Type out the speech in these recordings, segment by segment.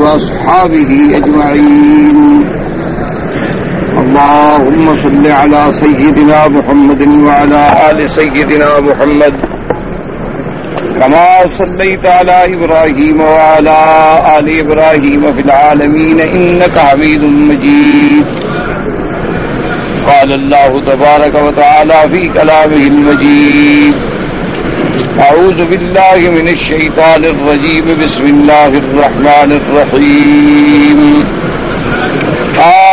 وأصحابه أجمعين. اللهم صل على سيدنا محمد وعلى آل سيدنا محمد كما صليت على إبراهيم وعلى آل إبراهيم في العالمين إنك حميد مجيد. قال الله تبارك وتعالى في كلامه المجيد: أعوذ بالله من الشيطان الرجيم. بسم الله الرحمن الرحيم.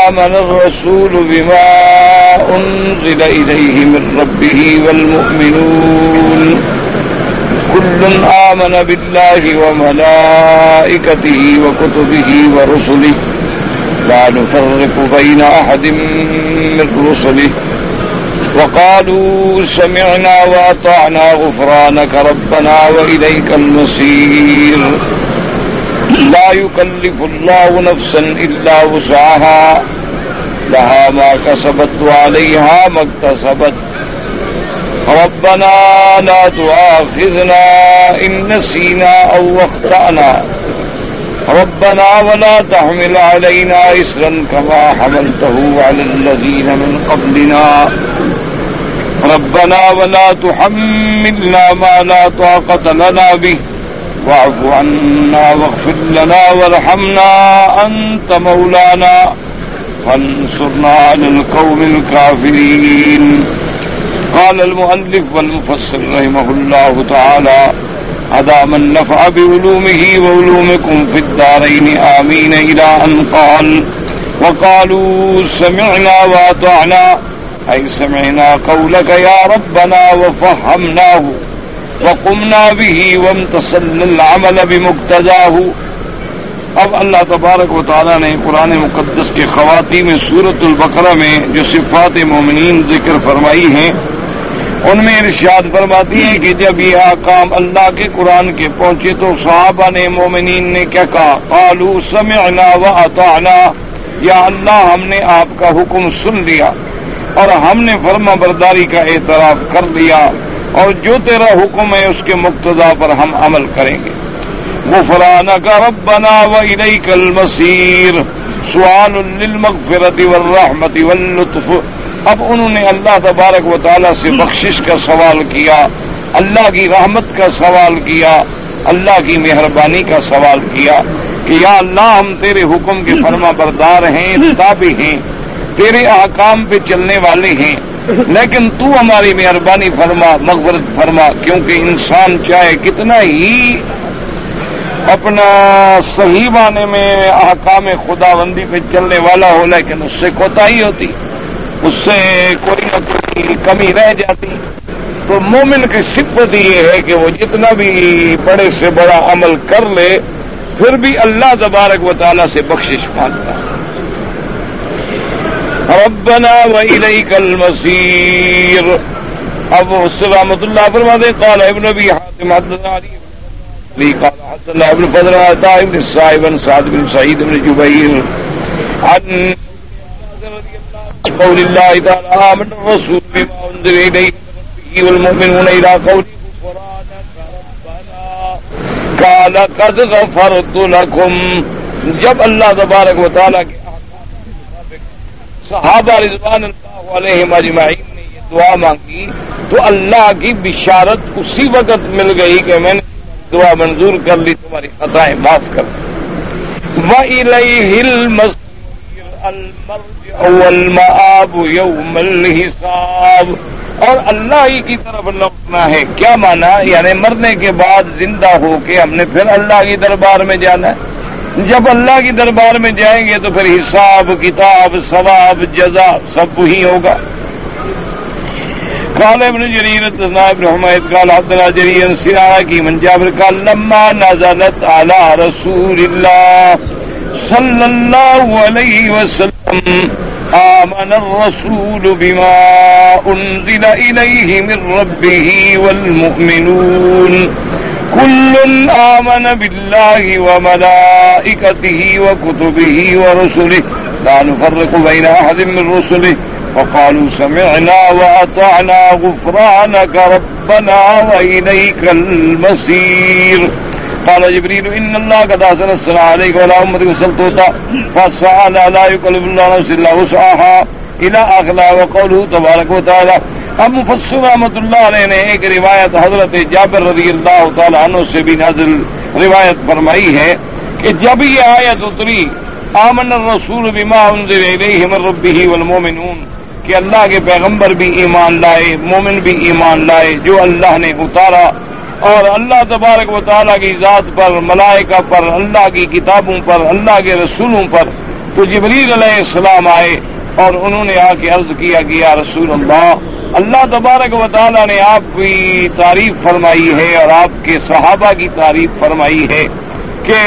آمن الرسول بما أنزل إليه من ربه والمؤمنون كل آمن بالله وملائكته وكتبه ورسله لا نفرق بين أحد من رسله وقالوا سمعنا وأطعنا غفرانك ربنا وإليك المصير. لا يكلف الله نفسا إلا وسعها لها ما كسبت وعليها ما اكتسبت. ربنا لا تؤاخذنا إن نسينا أو أخطأنا ربنا ولا تحمل علينا إصرا كما حملته على الذين من قبلنا ربنا ولا تحملنا ما لا طاقة لنا به واعف عنا واغفر لنا وارحمنا أنت مولانا فانصرنا على القوم الكافرين. قال المؤلف والمفسر رحمه الله تعالى: أدام النفع بعلومه وعلومكم في الدارين آمين. إلى أن قال: وقالوا سمعنا وأطعنا، أي سمعنا قولك يا ربنا وفهمناه وقمنا به وامتثلنا العمل بمقتضاه. اب اللہ تبارک و تعالیٰ نے قرآن مقدس کے خواتیم سورۃ البقرہ میں جو صفات مومنین ذکر فرمائی ہیں ان میں ارشاد فرماتی ہیں کہ جب یہ احکام اللہ کے قرآن کے پہنچے تو صحابہ نے مومنین نے کیا کہا؟ قالوا سمعنا واطعنا، یا اللہ ہم نے آپ کا حکم سن لیا اور ہم نے فرما برداری کا اعتراف کر لیا اور جو تیرا حکم ہے اس کے مقتضا پر ہم عمل کریں گے. غفرانک ربنا وإلیک المصیر، سؤال للمغفرۃ والرحمۃ واللطف. اب انہوں نے اللہ تبارک و تعالیٰ سے بخشش کا سوال کیا، اللہ کی رحمت کا سوال کیا، اللہ کی مہربانی کا سوال کیا کہ یا اللہ ہم تیرے حکم کے فرما بردار ہیں، تابع ہیں، تیرے احکام پہ چلنے والے ہیں، لیکن تو ہماری مہربانی فرما، مغفرت فرما. کیونکہ انسان چاہے کتنا ہی اپنا صحیح معنی میں احکام خداوندی پہ چلنے والا ہو لیکن اس سے کوتاہی ہوتی، اس سے کوئی نہ کوئی کمی رہ جاتی. تو مومن کی صفت یہ ہے کہ وہ جتنا بھی بڑے سے بڑا عمل کر لے پھر بھی اللہ تبارک و تعالیٰ سے بخشش مانگتا ہے. ربنا وإلیک المصیر. اب اس رحمۃ اللہ فرماتے قال ابن ابی حاتم حدثنا علی قال حدثنا ابن فضل عطاء بن صائب بن سعد بن سعید بن جبیر عن قول الله تعالى آمن الرسول بما أنزل إليه والمؤمنون إلى قوله غفرانك ربنا قال قد غفرت لكم. جب اللہ تبارک و تعالیٰ کے صحابہ رضوان اللہ علیہم اجمعین نے یہ دعا مانگی تو اللہ کی بشارت اسی وقت مل گئی کہ میں نے دعا منظور کر لی، تمہاری خطائیں معاف کر دی. وَإِلَيْهِ الْمَصِيرُ الْمَرْجِعُ وَالْمَآبُ يَوْمَ الْحِسَابِ. اور اللہ ہی کی طرف لوٹنا ہے. کیا مانا؟ یعنی مرنے کے بعد زندہ ہو کے ہم نے پھر اللہ کی دربار میں جانا ہے. جب اللہ کی دربار میں جائیں گے تو پھر حساب کتاب ثواب جزا سب وہی ہوگا. قال ابن جریر حدثنا ابن حمید قال حدثنا جریر سراء کی من جابر قال لما نزلت على رسول الله صلی اللہ علیہ وسلم آمن الرسول بما انزل الیہ من ربه والمؤمنون كل آمن بالله وملائكته وكتبه ورسله لا نفرق بين أحد من رسله وقالوا سمعنا وأطعنا غفرانك ربنا وإليك المصير. قال جبريل إن الله قد أحسن الثناء عليك وعلى أمتك وسلطوك فالسؤال لا يكلف الله نفسا إلا وسعها إلى آخر وقوله تبارک و تعالی. اب مفسر رحمۃ اللہ علیہ نے ایک روایت حضرت جابر رضی اللہ تعالی عنہ سے بھی نازل روایت فرمائی ہے کہ جب یہ آیت اتری آمن الرسول بما انزل الیہ من ربہ والمؤمنون کہ اللہ کے پیغمبر بھی ایمان لائے، مومن بھی ایمان لائے جو اللہ نے اتارا، اور اللہ تبارک و تعالیٰ کی ذات پر، ملائکہ پر، اللہ کی کتابوں پر، اللہ کے رسولوں پر، تو جبریل علیہ السلام آئے اور انہوں نے آ کے عرض کیا کہ یا رسول اللہ تبارک و تعالیٰ نے آپ کی تعریف فرمائی ہے اور آپ کے صحابہ کی تعریف فرمائی ہے کہ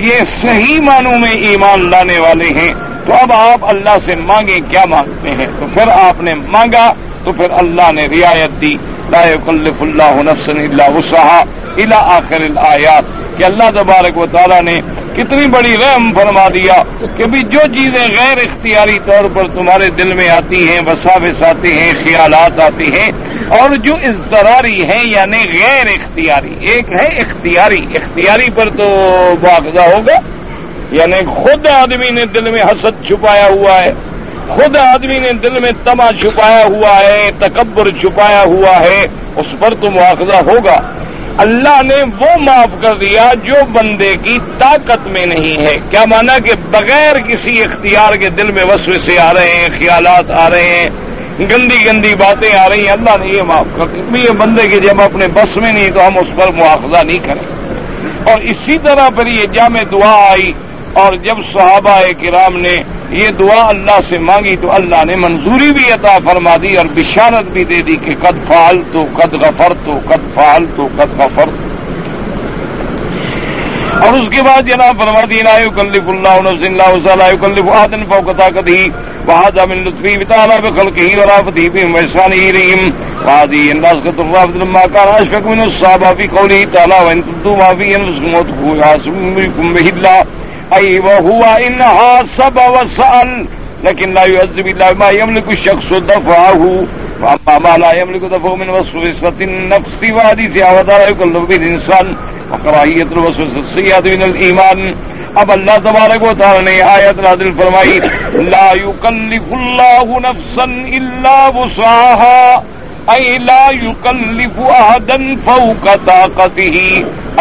یہ صحیح معنوں میں ایمان لانے والے ہیں، تو اب آپ اللہ سے مانگیں کیا مانگتے ہیں؟ تو پھر آپ نے مانگا تو پھر اللہ نے رعایت دی لا یکلف اللہ نفسا الا وسعها الى آخر الآیات کہ اللہ تبارک و تعالیٰ نے کتنی بڑی رحم فرما دیا کہ بھی جو چیزیں غیر اختیاری طور پر تمہارے دل میں آتی ہیں، وساوس آتے ہیں، خیالات آتے ہیں، اور جو اضطراری ہیں یعنی غیر اختیاری، ایک ہے اختیاری پر تو مواخذہ ہوگا، یعنی خود آدمی نے دل میں حسد چھپایا ہوا ہے، خود آدمی نے دل میں طمع چھپایا ہوا ہے، تکبر چھپایا ہوا ہے، اس پر تو مواخذہ ہوگا۔ اللہ نے وہ معاف کر دیا جو بندے کی طاقت میں نہیں ہے۔ کیا مانا کہ بغیر کسی اختیار کے دل میں وسوسے آ رہے ہیں، خیالات آ رہے ہیں، گندی گندی باتیں آ رہی ہیں، اللہ نے یہ معاف کر دی۔ یہ بندے کے جب اپنے بس میں نہیں تو ہم اس پر مواخذہ نہیں کریں۔ اور اسی طرح پر یہ جامع دعا آئی، اور جب صحابہ کرام نے یہ دعا اللہ سے مانگی تو اللہ نے منظوری بھی عطا فرما دی اور بشارت بھی دے دی کہ قد فعلت قد غفرت قد فعلت قد غفرت۔ اور اس کے بعد جناب فرما دی لا یکلف اللہ نفسا الا وسعها لا یکلف احدا فوق طاقته وهذا من لطفه تعالی بخلقه ورافته بهم واحسانه اليهم وهذه الناس الرافض لما كان اشفق من الصحابه في قوله تعالى وان تبدوا ما في انفسكم وتخفوه يحاسبكم به الله اي وهو ان حاسب وسأل لكن لا يعذب الا ما يملك الشخص دفعه واما ما لا يملك دفعه من وسوسة النفس وحديث ولا يكلف به الانسان وكراهية الوسوسة السيئة من الایمان۔ اب اللہ تبارک و تعالی نے آیت نازل فرمائی لا یکلف اللہ نفسا الا وسعها اي لا يكلف احدا فوق طاقته،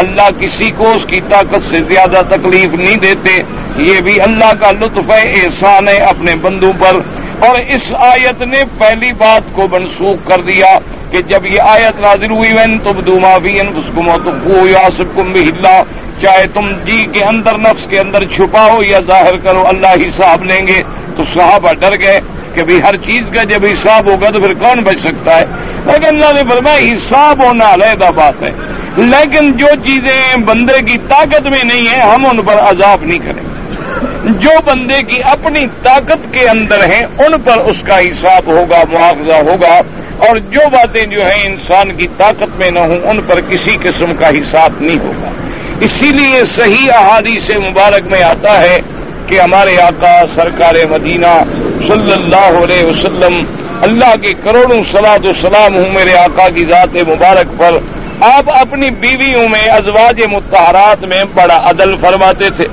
اللہ کسی کو اس کی طاقت سے زیادہ تکلیف نہیں دیتے۔ یہ بھی اللہ کا لطف ہے، احسان ہے اپنے بندوں پر۔ اور اس آیت نے پہلی بات کو منسوخ کر دیا کہ جب یہ آیت نازل ہوئی وَإِن تُبْدُوا مَا فِي أَنفُسِكُمْ وَتُخْفُوهُ يُحَاسِبْكُم بِهِ اللَّهُ، چاہے تم جی کے اندر نفس کے اندر چھپاؤ یا ظاہر کرو اللہ حساب لیں گے۔ تو صحابہ ڈر گئے کہ بھی ہر چیز کا جب حساب ہوگا تو پھر کون بچ سکتا ہے؟ لیکن اللہ نے فرمایا حساب ہونا علیحدہ بات ہے، لیکن جو چیزیں بندے کی طاقت میں نہیں ہیں ہم ان پر عذاب نہیں کریں۔ جو بندے کی اپنی طاقت کے اندر ہیں ان پر اس کا حساب ہوگا، مواخذہ ہوگا، اور جو باتیں جو ہیں انسان کی طاقت میں نہ ہوں ان پر کسی قسم کا حساب نہیں ہوگا۔ اسی لیے صحیح احادیث مبارک میں آتا ہے کہ ہمارے آقا سرکار مدینہ صلی اللہ علیہ وسلم، اللہ کے کروڑوں صلاۃ و سلام ہوں میرے آقا کی ذات مبارک پر، آپ اپنی بیویوں میں ازواج مطہرات میں بڑا عدل فرماتے تھے،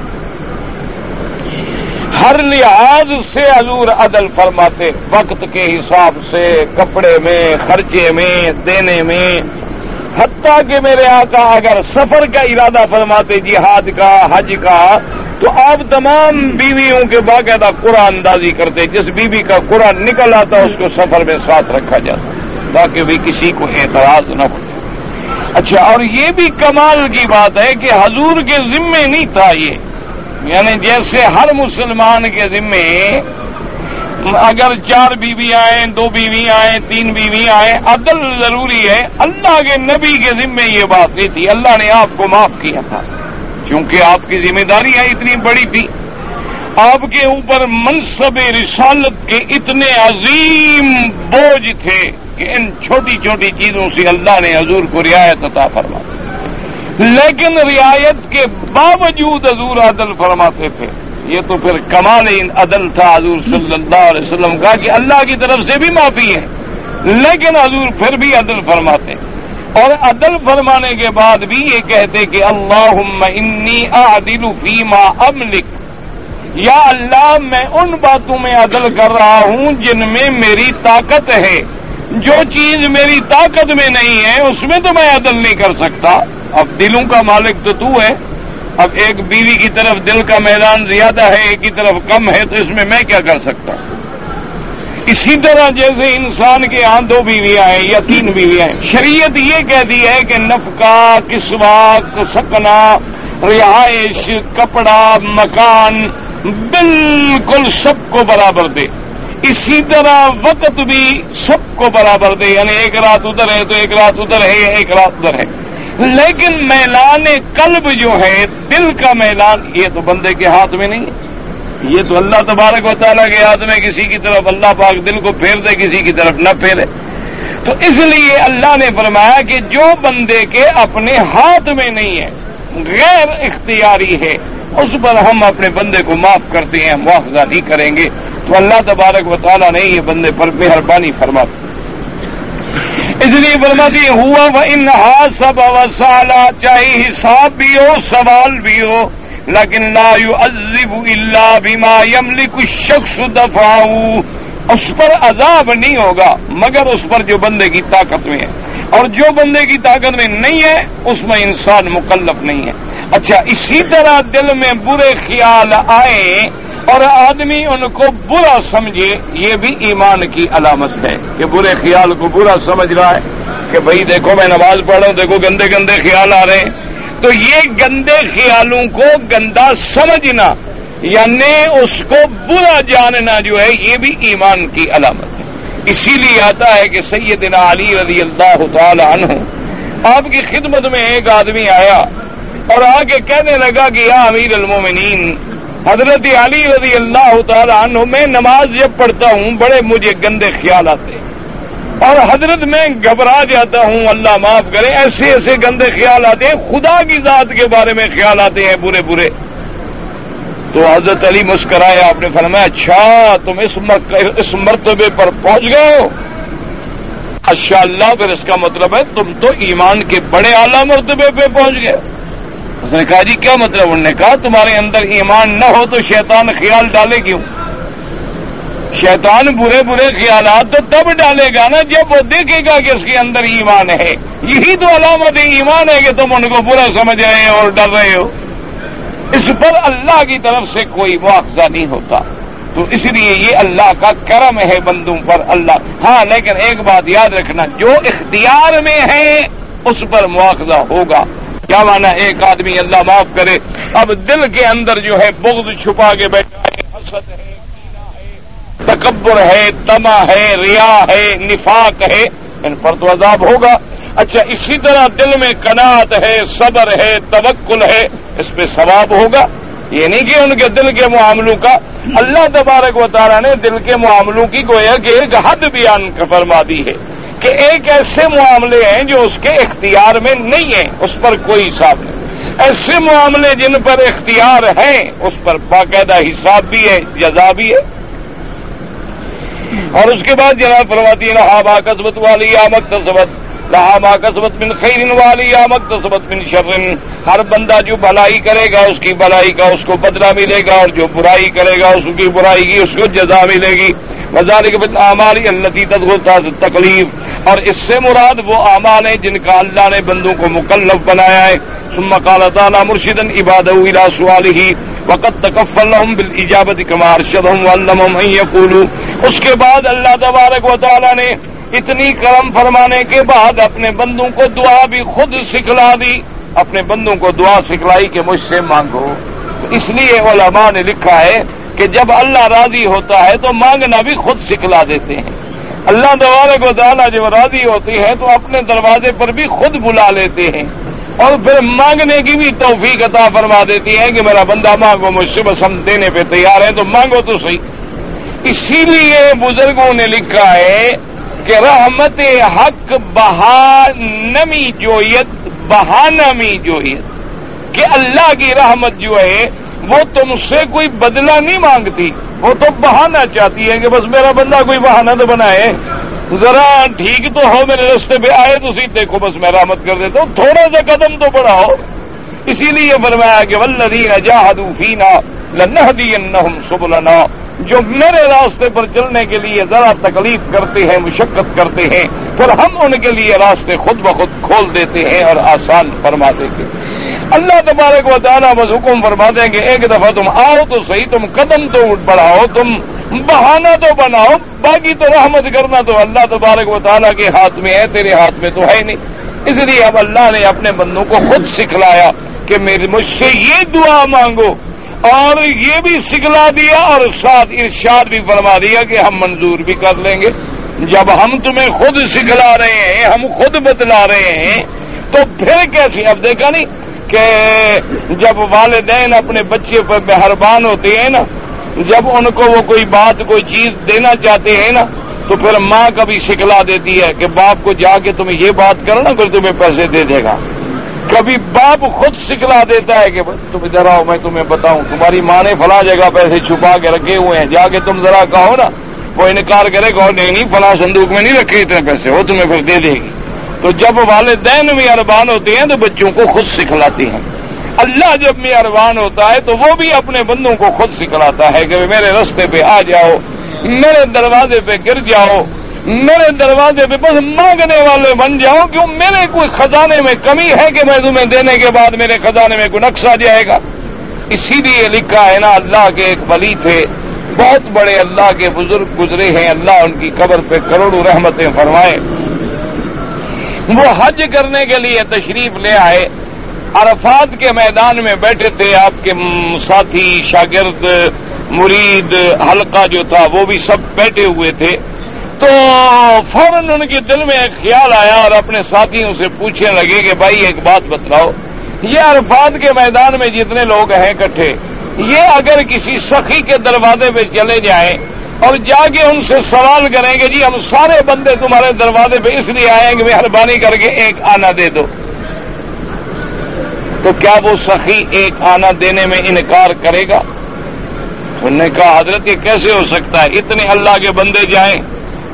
ہر لحاظ سے حضور عدل فرماتے، وقت کے حساب سے، کپڑے میں، خرچے میں، دینے میں، حتیٰ کہ میرے آقا اگر سفر کا ارادہ فرماتے جہاد کا، حج کا، تو آپ تمام بیویوں کے باقاعدہ قرآن اندازی کرتے، جس بیوی کا قرآن نکل آتا اس کو سفر میں ساتھ رکھا جاتا تاکہ بھی کسی کو اعتراض نہ ہو۔ اچھا، اور یہ بھی کمال کی بات ہے کہ حضور کے ذمے نہیں تھا یہ، یعنی جیسے ہر مسلمان کے ذمے اگر 4 بیوی آئیں، 2 بیوی آئیں، 3 بیوی آئیں، عدل ضروری ہے، اللہ کے نبی کے ذمے یہ بات نہیں تھی، اللہ نے آپ کو معاف کیا تھا کیونکہ آپ کی ذمہ داریاں اتنی بڑی تھی، آپ کے اوپر منصب رسالت کے اتنے عظیم بوجھ تھے کہ ان چھوٹی چھوٹی چیزوں سے اللہ نے حضور کو رعایت عطا فرمائی، لیکن رعایت کے باوجود حضور عدل فرماتے تھے۔ یہ تو پھر کمال عدل تھا حضور صلی اللہ علیہ وسلم کا کہ اللہ کی طرف سے بھی معافی ہے لیکن حضور پھر بھی عدل فرماتے۔ اور عدل فرمانے کے بعد بھی یہ کہتے کہ اللہم انی اعدل فیما املک، یا اللہ میں ان باتوں میں عدل کر رہا ہوں جن میں میری طاقت ہے، جو چیز میری طاقت میں نہیں ہے اس میں تو میں عدل نہیں کر سکتا۔ اب دلوں کا مالک تو ہے، اب ایک بیوی کی طرف دل کا میدان زیادہ ہے، ایک کی طرف کم ہے، تو اس میں میں کیا کر سکتا ہوں؟ اسی طرح جیسے انسان کے ہاں 2 بیویاں ہیں یا 3 بیویاں ہیں، شریعت یہ کہتی ہے کہ نفقہ، کسوہ، سکنا، رہائش، کپڑا، مکان بالکل سب کو برابر دے۔ اسی طرح وقت بھی سب کو برابر دے، یعنی ایک رات ادھر ہے تو ایک رات ادھر ہے یا ایک رات ادھر ہے۔ لیکن میلان قلب جو ہے، دل کا میلان، یہ تو بندے کے ہاتھ میں نہیں ہے، یہ تو اللہ تبارک و تعالیٰ کے ہاتھ میں، کسی کی طرف اللہ پاک دل کو پھیر دے، کسی کی طرف نہ پھیرے۔ تو اس لیے اللہ نے فرمایا کہ جو بندے کے اپنے ہاتھ میں نہیں ہے، غیر اختیاری ہے، اس پر ہم اپنے بندے کو معاف کرتے ہیں، مواخذہ نہیں کریں گے۔ تو اللہ تبارک و تعالیٰ نے یہ بندے پر مہربانی فرمائی، اس لیے فرماتی ہوا وَإِنْ وسالہ، چاہے حساب بھی ہو، سوال بھی ہو، لیکن لا يعذب الا بما يملك الشخص دفعه، اس پر عذاب نہیں ہوگا مگر اس پر جو بندے کی طاقت میں ہے، اور جو بندے کی طاقت میں نہیں ہے اس میں انسان مکلف نہیں ہے۔ اچھا، اسی طرح دل میں برے خیال آئیں اور آدمی ان کو برا سمجھے، یہ بھی ایمان کی علامت ہے کہ برے خیال کو برا سمجھ رہا ہے کہ بھئی دیکھو میں نماز پڑھ رہا ہوں، دیکھو گندے گندے خیال آ رہے ہیں۔ تو یہ گندے خیالوں کو گندا سمجھنا یعنی اس کو برا جاننا جو ہے، یہ بھی ایمان کی علامت ہے۔ اسی لیے آتا ہے کہ سیدنا علی رضی اللہ تعالی عنہ، آپ کی خدمت میں ایک آدمی آیا اور آ کے کہنے لگا کہ یا امیر المومنین، حضرت علی رضی اللہ تعالی عنہ، میں نماز جب پڑھتا ہوں بڑے مجھے گندے خیال آتے ہیں، اور حضرت میں گھبرا جاتا ہوں، اللہ معاف کرے، ایسے ایسے گندے خیال آتے ہیں، خدا کی ذات کے بارے میں خیال آتے ہیں برے برے۔ تو حضرت علی مسکرائے، آپ نے فرمایا اچھا تم اس مرتبے پر پہنچ گئے ہو، ماشاء اللہ، پھر اس کا مطلب ہے تم تو ایمان کے بڑے اعلیٰ مرتبے پہ پہنچ گئے۔ اس نے کہا جی کیا مطلب؟ انہوں نے کہا تمہارے اندر ایمان نہ ہو تو شیطان خیال ڈالے کیوں؟ شیطان برے برے خیالات تو تب ڈالے گا نا جب وہ دیکھے گا کہ اس کے اندر ایمان ہے۔ یہی تو علامت ایمان ہے کہ تم ان کو برا سمجھ رہے ہو اور ڈر رہے ہو۔ اس پر اللہ کی طرف سے کوئی مواخذہ نہیں ہوتا، تو اس لیے یہ اللہ کا کرم ہے بندوں پر۔ اللہ ہاں، لیکن ایک بات یاد رکھنا، جو اختیار میں ہے اس پر مواخذہ ہوگا۔ کیا مانا؟ ایک آدمی اللہ معاف کرے اب دل کے اندر جو ہے بغض چھپا کے بیٹھا ہے، حسد ہے، تکبر ہے، طمع ہے، ریا ہے، نفاق ہے، ان پر تو عذاب ہوگا۔ اچھا، اسی طرح دل میں قناعت ہے، صبر ہے، توکل ہے، اس پہ ثواب ہوگا۔ یہ نہیں کہ ان کے دل کے معاملوں کا، اللہ تبارک و تعالیٰ نے دل کے معاملوں کی گویا کہ ایک حد بیان فرما دی ہے کہ ایک ایسے معاملے ہیں جو اس کے اختیار میں نہیں ہیں، اس پر کوئی حساب نہیں۔ ایسے معاملے جن پر اختیار ہیں اس پر باقاعدہ حساب بھی ہے، جزا بھی ہے۔ اور اس کے بعد جناب فرماتی ہے لہا ما کسبت وعلیہا ما اکتسبت، لہا ما کسبت من خیر وعلیہا ما اکتسبت من شر، ہر بندہ جو بھلائی کرے گا اس کی بھلائی کا اس کو بدلہ ملے گا، اور جو برائی کرے گا اس کی برائی کی اس کو جزا ملے گی۔ وذالک بالاعمال التی تدخل تحت التکلیف، اور اس سے مراد وہ اعمال ہیں جن کا اللہ نے بندوں کو مکلف بنایا ہے۔ ثم قال تعالی مرشدا عباده الى سؤاله وقد تکفل لهم بالاجابه كما ارشدهم وعلمهم ان يقولوا، اس کے بعد اللہ تبارک و تعالی نے اتنی کرم فرمانے کے بعد اپنے بندوں کو دعا بھی خود سکھلا دی، اپنے بندوں کو دعا سکھلائی کہ مجھ سے مانگو۔ تو اس لیے علماء نے لکھا ہے کہ جب اللہ راضی ہوتا ہے تو مانگنا بھی خود سکھلا دیتے ہیں۔ اللہ تبارک و تعالیٰ جب راضی ہوتی ہے تو اپنے دروازے پر بھی خود بلا لیتے ہیں، اور پھر مانگنے کی بھی توفیق عطا فرما دیتی ہے کہ میرا بندہ مانگو، مجھ سے بس ہم دینے پہ تیار ہیں، تو مانگو تو صحیح۔ اسی لیے بزرگوں نے لکھا ہے کہ رحمت حق بہا نمی جویت بہانمی جویت، کہ اللہ کی رحمت جو ہے وہ تم سے کوئی بدلہ نہیں مانگتی، وہ تو بہانا چاہتی ہے کہ بس میرا بندہ کوئی بہانہ تو بنائے۔ ذرا ٹھیک تو ہو، میرے راستے پہ آئے تو صحیح، دیکھو بس میں رحمت کر دیتا ہوں، تھوڑا سا قدم تو بڑھاؤ۔ اسی لیے فرمایا کہ والذین جاہدوا فینا لنہدینہم سبلنا، جو میرے راستے پر چلنے کے لیے ذرا تکلیف کرتے ہیں، مشقت کرتے ہیں، پھر ہم ان کے لیے راستے خود بخود کھول دیتے ہیں اور آسان فرما دیتے ہیں۔ اللہ تبارک و تعالیٰ بس حکم فرما دیں گے ایک دفعہ تم آؤ تو صحیح، تم قدم تو بڑھاؤ، تم بہانہ تو بناؤ، باقی تو رحمت کرنا تو اللہ تبارک و تعالیٰ کے ہاتھ میں ہے، تیرے ہاتھ میں تو ہے نہیں۔ اس لیے اب اللہ نے اپنے بندوں کو خود سکھلایا کہ مجھ سے یہ دعا مانگو، اور یہ بھی سکھلا دیا اور ساتھ ارشاد بھی فرما دیا کہ ہم منظور بھی کر لیں گے۔ جب ہم تمہیں خود سکھلا رہے ہیں، ہم خود بتلا رہے ہیں، تو پھر کیسے؟ اب دیکھا نہیں کہ جب والدین اپنے بچے پر مہربان ہوتے ہیں نا، جب ان کو وہ کوئی بات کوئی چیز دینا چاہتے ہیں نا، تو پھر ماں کبھی سکھلا دیتی ہے کہ باپ کو جا کے تمہیں یہ بات کرو نا، پھر تمہیں پیسے دے دے گا۔ کبھی باپ خود سکھلا دیتا ہے کہ تم ادھر آؤ میں تمہیں بتاؤں، تمہاری ماں نے فلاں جگہ پیسے چھپا کے رکھے ہوئے ہیں، جا کے تم ذرا کہو نا، وہ انکار کرے کہ نہیں فلاں صندوق میں نہیں رکھے اتنے پیسے، وہ تمہیں پھر دے دے گی۔ تو جب والدین مہربان ہوتے ہیں تو بچوں کو خود سکھلاتے ہیں۔ اللہ جب مہربان ہوتا ہے تو وہ بھی اپنے بندوں کو خود سکھلاتا ہے کہ میرے راستے پہ آ جاؤ، میرے دروازے پہ گر جاؤ، میرے دروازے پہ بس مانگنے والے بن جاؤ، کیوں میرے کوئی خزانے میں کمی ہے کہ میں تمہیں دینے کے بعد میرے خزانے میں کوئی نقص آ جائے گا؟ اسی لیے لکھا ہے نا، اللہ کے ایک ولی تھے، بہت بڑے اللہ کے بزرگ گزرے ہیں، اللہ ان کی قبر پہ کروڑوں رحمتیں فرمائے۔ وہ حج کرنے کے لیے تشریف لے آئے، عرفات کے میدان میں بیٹھے تھے، آپ کے ساتھی شاگرد مرید حلقہ جو تھا وہ بھی سب بیٹھے ہوئے تھے، تو فوراً ان کے دل میں ایک خیال آیا اور اپنے ساتھیوں سے پوچھنے لگے کہ بھائی ایک بات بتلاؤ، یہ عرفات کے میدان میں جتنے لوگ ہیں اکٹھے، یہ اگر کسی سخی کے دروازے پہ چلے جائیں اور جا کے ان سے سوال کریں کہ جی ہم سارے بندے تمہارے دروازے پہ اس لیے آئے ہیں کہ مہربانی کر کے ایک آنا دے دو، تو کیا وہ سخی ایک آنا دینے میں انکار کرے گا؟ انہوں نے کہا حضرت یہ کیسے ہو سکتا ہے، اتنے اللہ کے بندے جائیں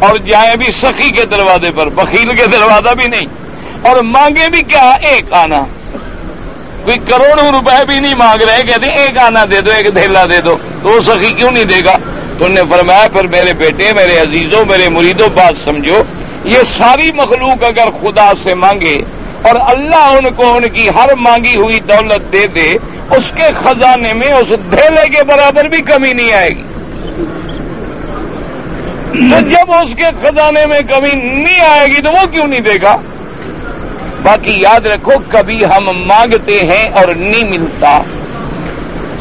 اور جائیں بھی سخی کے دروازے پر، بخیل کے دروازہ بھی نہیں، اور مانگے بھی کیا ایک آنا، کوئی کروڑوں روپے بھی نہیں مانگ رہے، کہتے ایک آنا دے دو، ایک دھیلا دے دو، تو وہ سخی کیوں نہیں دے گا؟ تو انہوں نے فرمایا پھر میرے بیٹے، میرے عزیزوں، میرے مریدوں، بات سمجھو، یہ ساری مخلوق اگر خدا سے مانگے اور اللہ ان کو ان کی ہر مانگی ہوئی دولت دے دے، اس کے خزانے میں اس دھیلے کے برابر بھی کمی نہیں آئے گی۔ تو جب اس کے خزانے میں کمی نہیں آئے گی تو وہ کیوں نہیں دے گا؟ باقی یاد رکھو کبھی ہم مانگتے ہیں اور نہیں ملتا،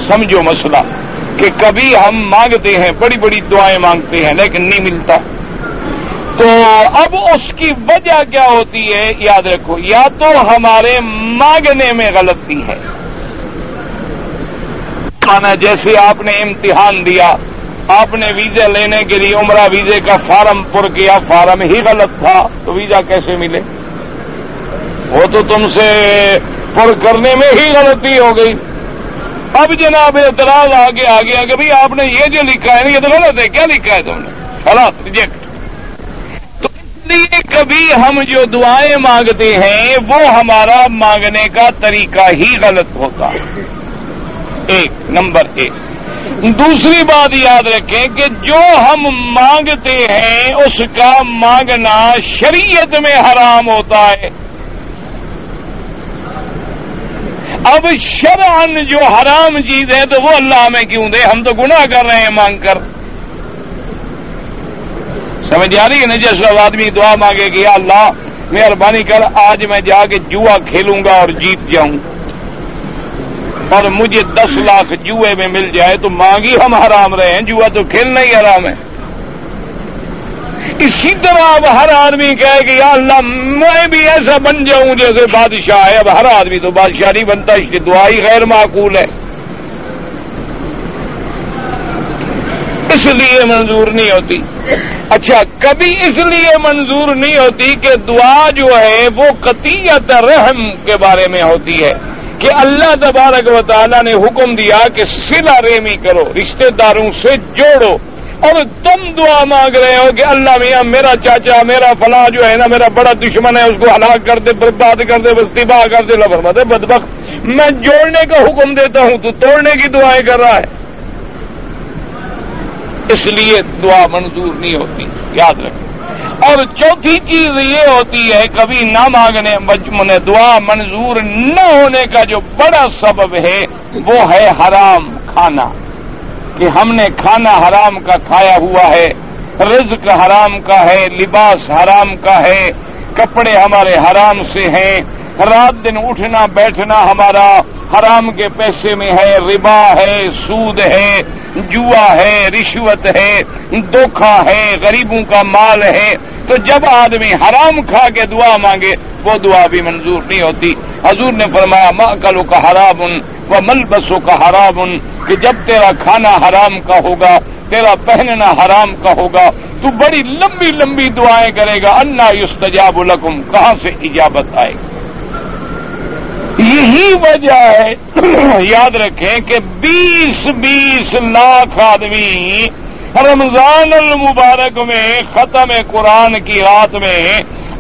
سمجھو مسئلہ کہ کبھی ہم مانگتے ہیں، بڑی بڑی دعائیں مانگتے ہیں لیکن نہیں ملتا، تو اب اس کی وجہ کیا ہوتی ہے؟ یاد رکھو یا تو ہمارے مانگنے میں غلطی ہے، جیسے آپ نے امتحان دیا، آپ نے ویزا لینے کے لیے عمرہ ویزے کا فارم پر کیا، فارم ہی غلط تھا تو ویزا کیسے ملے؟ وہ تو تم سے پر کرنے میں ہی غلطی ہو گئی۔ اب جناب اعتراض آ گیا کہ بھائی آپ نے یہ جو لکھا ہے یہ تو غلط ہے، کیا لکھا ہے تم نے؟ خلاص ریجیکٹ۔ تو اس لیے کبھی ہم جو دعائیں مانگتے ہیں وہ ہمارا مانگنے کا طریقہ ہی غلط ہوتا ہے، ایک نمبر ایک۔ دوسری بات یاد رکھیں کہ جو ہم مانگتے ہیں اس کا مانگنا شریعت میں حرام ہوتا ہے۔ اب شرعاً جو حرام چیز ہے تو وہ اللہ ہمیں کیوں دے؟ ہم تو گناہ کر رہے ہیں مانگ کر، سمجھ آ رہی ہے نا؟ جیسا آدمی دعا مانگے کہ یا اللہ مہربانی کر آج میں جا کے جوا کھیلوں گا اور جیت جاؤں اور مجھے 10 لاکھ جوئے میں مل جائے، تو مانگی ہم حرام رہے ہیں، جوا تو کھیلنا ہی حرام ہے۔ اسی طرح اب ہر آدمی کہے کہ یا اللہ میں بھی ایسا بن جاؤں جیسے بادشاہ ہے، اب ہر آدمی تو بادشاہ نہیں بنتا، اس کی دعا ہی غیر معقول ہے، اس لیے منظور نہیں ہوتی۔ اچھا کبھی اس لیے منظور نہیں ہوتی کہ دعا جو ہے وہ قطعیت رحم کے بارے میں ہوتی ہے، کہ اللہ تبارک و تعالیٰ نے حکم دیا کہ صلہ رحمی کرو، رشتہ داروں سے جوڑو، اور تم دعا مانگ رہے ہو کہ اللہ میاں میرا چاچا میرا فلاں جو ہے نا میرا بڑا دشمن ہے اس کو ہلاک کر دے برباد کر دے بس تباہ کر دے فرماتے بدبخت میں جوڑنے کا حکم دیتا ہوں تو توڑنے کی دعائیں کر رہا ہے. اس لیے دعا منظور نہیں ہوتی یاد رکھیں. اور چوتھی چیز یہ ہوتی ہے کبھی نہ مانگنے دعا منظور نہ ہونے کا جو بڑا سبب ہے وہ ہے حرام کھانا، کہ ہم نے کھانا حرام کا کھایا ہوا ہے، رزق حرام کا ہے، لباس حرام کا ہے، کپڑے ہمارے حرام سے ہیں، رات دن اٹھنا بیٹھنا ہمارا حرام کے پیسے میں ہے، ربا ہے، سود ہے، جوا ہے، رشوت ہے، دھوکہ ہے، غریبوں کا مال ہے. تو جب آدمی حرام کھا کے دعا مانگے وہ دعا بھی منظور نہیں ہوتی. حضور نے فرمایا مأکلو کا حرام و ملبسو کا حرام، کہ جب تیرا کھانا حرام کا ہوگا تیرا پہننا حرام کا ہوگا تو بڑی لمبی لمبی دعائیں کرے گا، انا یستجاب لکم، کہاں سے اجابت آئے گی. یہی وجہ ہے یاد رکھیں کہ 20 لاکھ آدمی رمضان المبارک میں ختم قرآن کی رات میں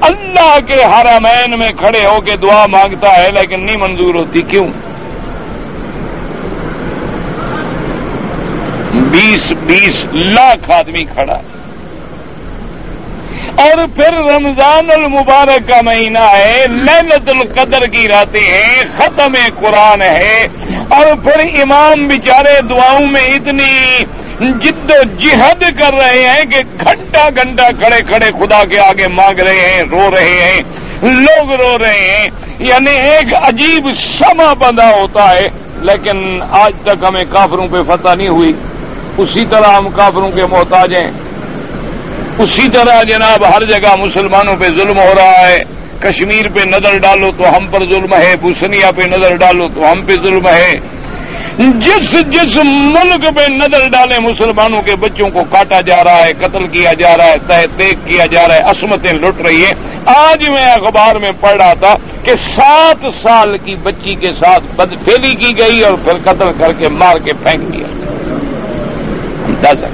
اللہ کے حرمین میں کھڑے ہو کے دعا مانگتا ہے لیکن نہیں منظور ہوتی. کیوں؟ 20 لاکھ آدمی کھڑا ہے. اور پھر رمضان المبارک کا مہینہ ہے، لیلۃ القدر کی راتیں ہیں، ختم قرآن ہے، اور پھر امام بیچارے دعاؤں میں اتنی جد و جہد کر رہے ہیں کہ گھنٹہ گھنٹہ کھڑے کھڑے خدا کے آگے مانگ رہے ہیں، رو رہے ہیں، لوگ رو رہے ہیں. یعنی ایک عجیب سما بندہ ہوتا ہے. لیکن آج تک ہمیں کافروں پہ فتح نہیں ہوئی، اسی طرح ہم کافروں کے محتاج ہیں. اسی طرح جناب ہر جگہ مسلمانوں پہ ظلم ہو رہا ہے. کشمیر پہ نظر ڈالو تو ہم پر ظلم ہے، بوسنیا پہ نظر ڈالو تو ہم پہ ظلم ہے. جس ملک پہ نظر ڈالے مسلمانوں کے بچوں کو کاٹا جا رہا ہے، قتل کیا جا رہا ہے، تہ تیگ کیا جا رہا ہے، عصمتیں لٹ رہی ہیں. آج میں اخبار میں پڑھ رہا تھا کہ 7 سال کی بچی کے ساتھ بدفعلی کی گئی اور پھر قتل کر کے مار کے پھینک دیا. اندازہ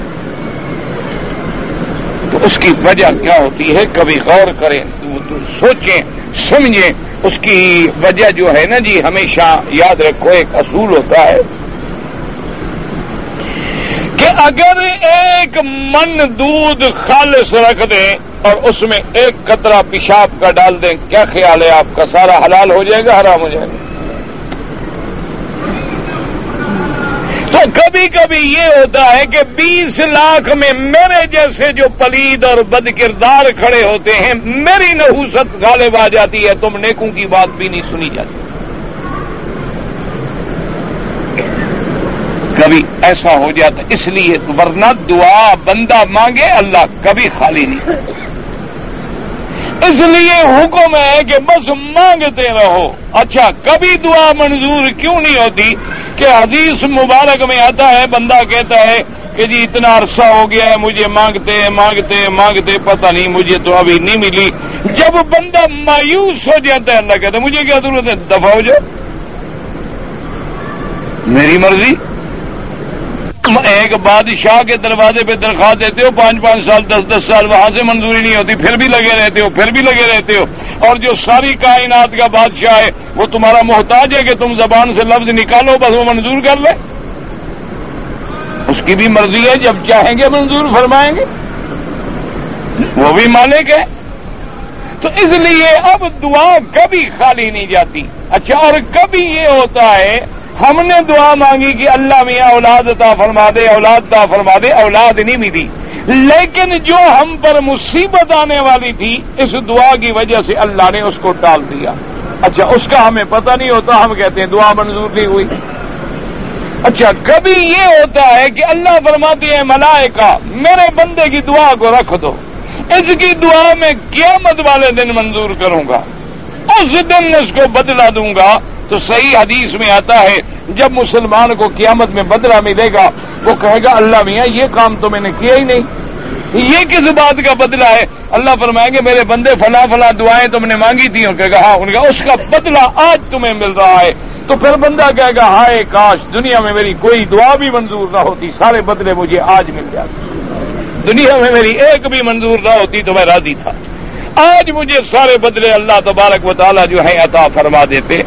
تو اس کی وجہ کیا ہوتی ہے؟ کبھی غور کریں، سوچیں سمجھیں. اس کی وجہ جو ہے نا جی، ہمیشہ یاد رکھو ایک اصول ہوتا ہے کہ اگر ایک من دودھ خالص رکھ دیں اور اس میں ایک قطرہ پیشاب کا ڈال دیں، کیا خیال ہے آپ کا سارا حلال ہو جائے گا حرام ہو جائے گا؟ تو کبھی کبھی یہ ہوتا ہے کہ 20 لاکھ میں میرے جیسے جو پلید اور بد کردار کھڑے ہوتے ہیں، میری نحوست غالب آ جاتی ہے، تم نیکوں کی بات بھی نہیں سنی جاتی. کبھی ایسا ہو جاتا. اس لیے ورنہ دعا بندہ مانگے اللہ کبھی خالی نہیں کرتا. اس لیے حکم ہے کہ بس مانگتے رہو. اچھا کبھی دعا منظور کیوں نہیں ہوتی؟ کہ حدیث مبارک میں آتا ہے بندہ کہتا ہے کہ جی اتنا عرصہ ہو گیا ہے مجھے مانگتے مانگتے مانگتے پتہ نہیں مجھے تو ابھی نہیں ملی. جب بندہ مایوس ہو جاتا ہے اللہ کہتا ہے مجھے کیا ضرورت ہے، دفع ہو جاؤ، میری مرضی. ایک بادشاہ کے دروازے پہ درخواست دیتے ہو 5 سال 10 سال وہاں سے منظوری نہیں ہوتی، پھر بھی لگے رہتے ہو. اور جو ساری کائنات کا بادشاہ ہے وہ تمہارا محتاج ہے کہ تم زبان سے لفظ نکالو بس وہ منظور کر لے. اس کی بھی مرضی ہے، جب چاہیں گے منظور فرمائیں گے، وہ بھی مالک ہے. تو اس لیے اب دعا کبھی خالی نہیں جاتی. اچھا اور کبھی یہ ہوتا ہے ہم نے دعا مانگی کہ اللہ میاں اولاد عطا فرما دے، اولاد عطا فرما دے، اولاد نہیں ملی، لیکن جو ہم پر مصیبت آنے والی تھی اس دعا کی وجہ سے اللہ نے اس کو ٹال دیا. اچھا اس کا ہمیں پتہ نہیں ہوتا، ہم کہتے ہیں دعا منظور نہیں ہوئی. اچھا کبھی یہ ہوتا ہے کہ اللہ فرماتے ہیں ملائکہ میرے بندے کی دعا کو رکھ دو، اس کی دعا میں قیامت والے دن منظور کروں گا، اس دن اس کو بدلہ دوں گا. تو صحیح حدیث میں آتا ہے جب مسلمان کو قیامت میں بدلہ ملے گا وہ کہے گا اللہ میاں یہ کام تو میں نے کیا ہی نہیں، یہ کس بات کا بدلہ ہے؟ اللہ فرمائیں گے میرے بندے فلاں فلاں دعائیں تم نے مانگی تھی، اور کہے گا ہاں، ان کا اس کا بدلہ آج تمہیں مل رہا ہے. تو پھر بندہ کہے گا ہائے کاش دنیا میں میری کوئی دعا بھی منظور نہ ہوتی، سارے بدلے مجھے آج مل جاتے. دنیا میں میری ایک بھی منظور نہ ہوتی تو میں راضی تھا. آج مجھے سارے بدلے اللہ تبارک و تعالیٰ جو ہے عطا فرما دیتے.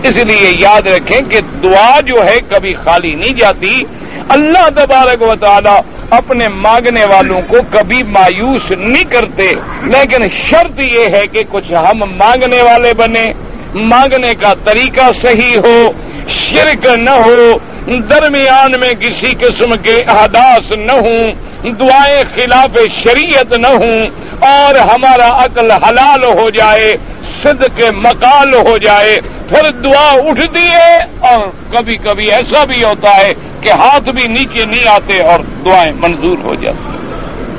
اس لیے یاد رکھیں کہ دعا جو ہے کبھی خالی نہیں جاتی. اللہ تبارک و تعالیٰ اپنے مانگنے والوں کو کبھی مایوس نہیں کرتے، لیکن شرط یہ ہے کہ کچھ ہم مانگنے والے بنے، مانگنے کا طریقہ صحیح ہو، شرک نہ ہو، درمیان میں کسی قسم کے احداث نہ ہوں، دعائیں خلاف شریعت نہ ہوں، اور ہمارا عقل حلال ہو جائے، صدق مقال ہو جائے، پھر دعا اٹھتی ہے. اور کبھی کبھی ایسا بھی ہوتا ہے کہ ہاتھ بھی نیچے نہیں آتے اور دعائیں منظور ہو جاتی.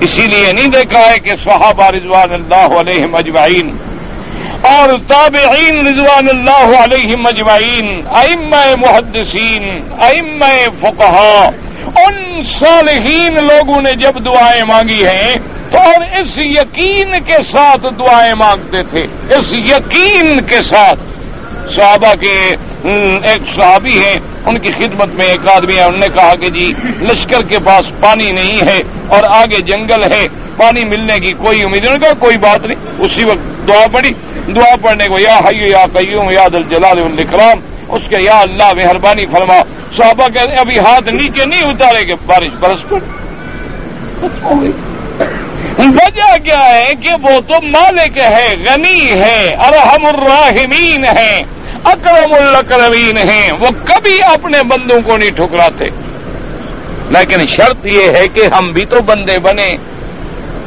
اسی لیے نہیں دیکھا ہے کہ صحابہ رضوان اللہ علیہم اجمعین اور تابعین رضوان اللہ علیہم اجمعین، ائمہ محدثین، ائمہ فقہاء، ان صالحین لوگوں نے جب دعائیں مانگی ہیں تو اور اس یقین کے ساتھ دعائیں مانگتے تھے، اس یقین کے ساتھ. صحابہ کے ایک صحابی ہیں، ان کی خدمت میں ایک آدمی ہے، انہوں نے کہا کہ جی لشکر کے پاس پانی نہیں ہے اور آگے جنگل ہے، پانی ملنے کی کوئی امید نہیں. کہا کوئی بات نہیں. اسی وقت دعا پڑھی. دعا پڑھنے کو یا حی یا قیوم یا ذا الجلال والاکرام، اس کے یا اللہ مہربانی فرما. صحابہ کہتے ہیں ابھی ہاتھ نیچے نہیں اتارے کہ بارش برس پڑی. وجہ کیا ہے کہ وہ تو مالک ہے، غنی ہے، ارحم الراحمین ہے، اکرم الاکرمین ہیں، وہ کبھی اپنے بندوں کو نہیں ٹھکراتے. لیکن شرط یہ ہے کہ ہم بھی تو بندے بنے،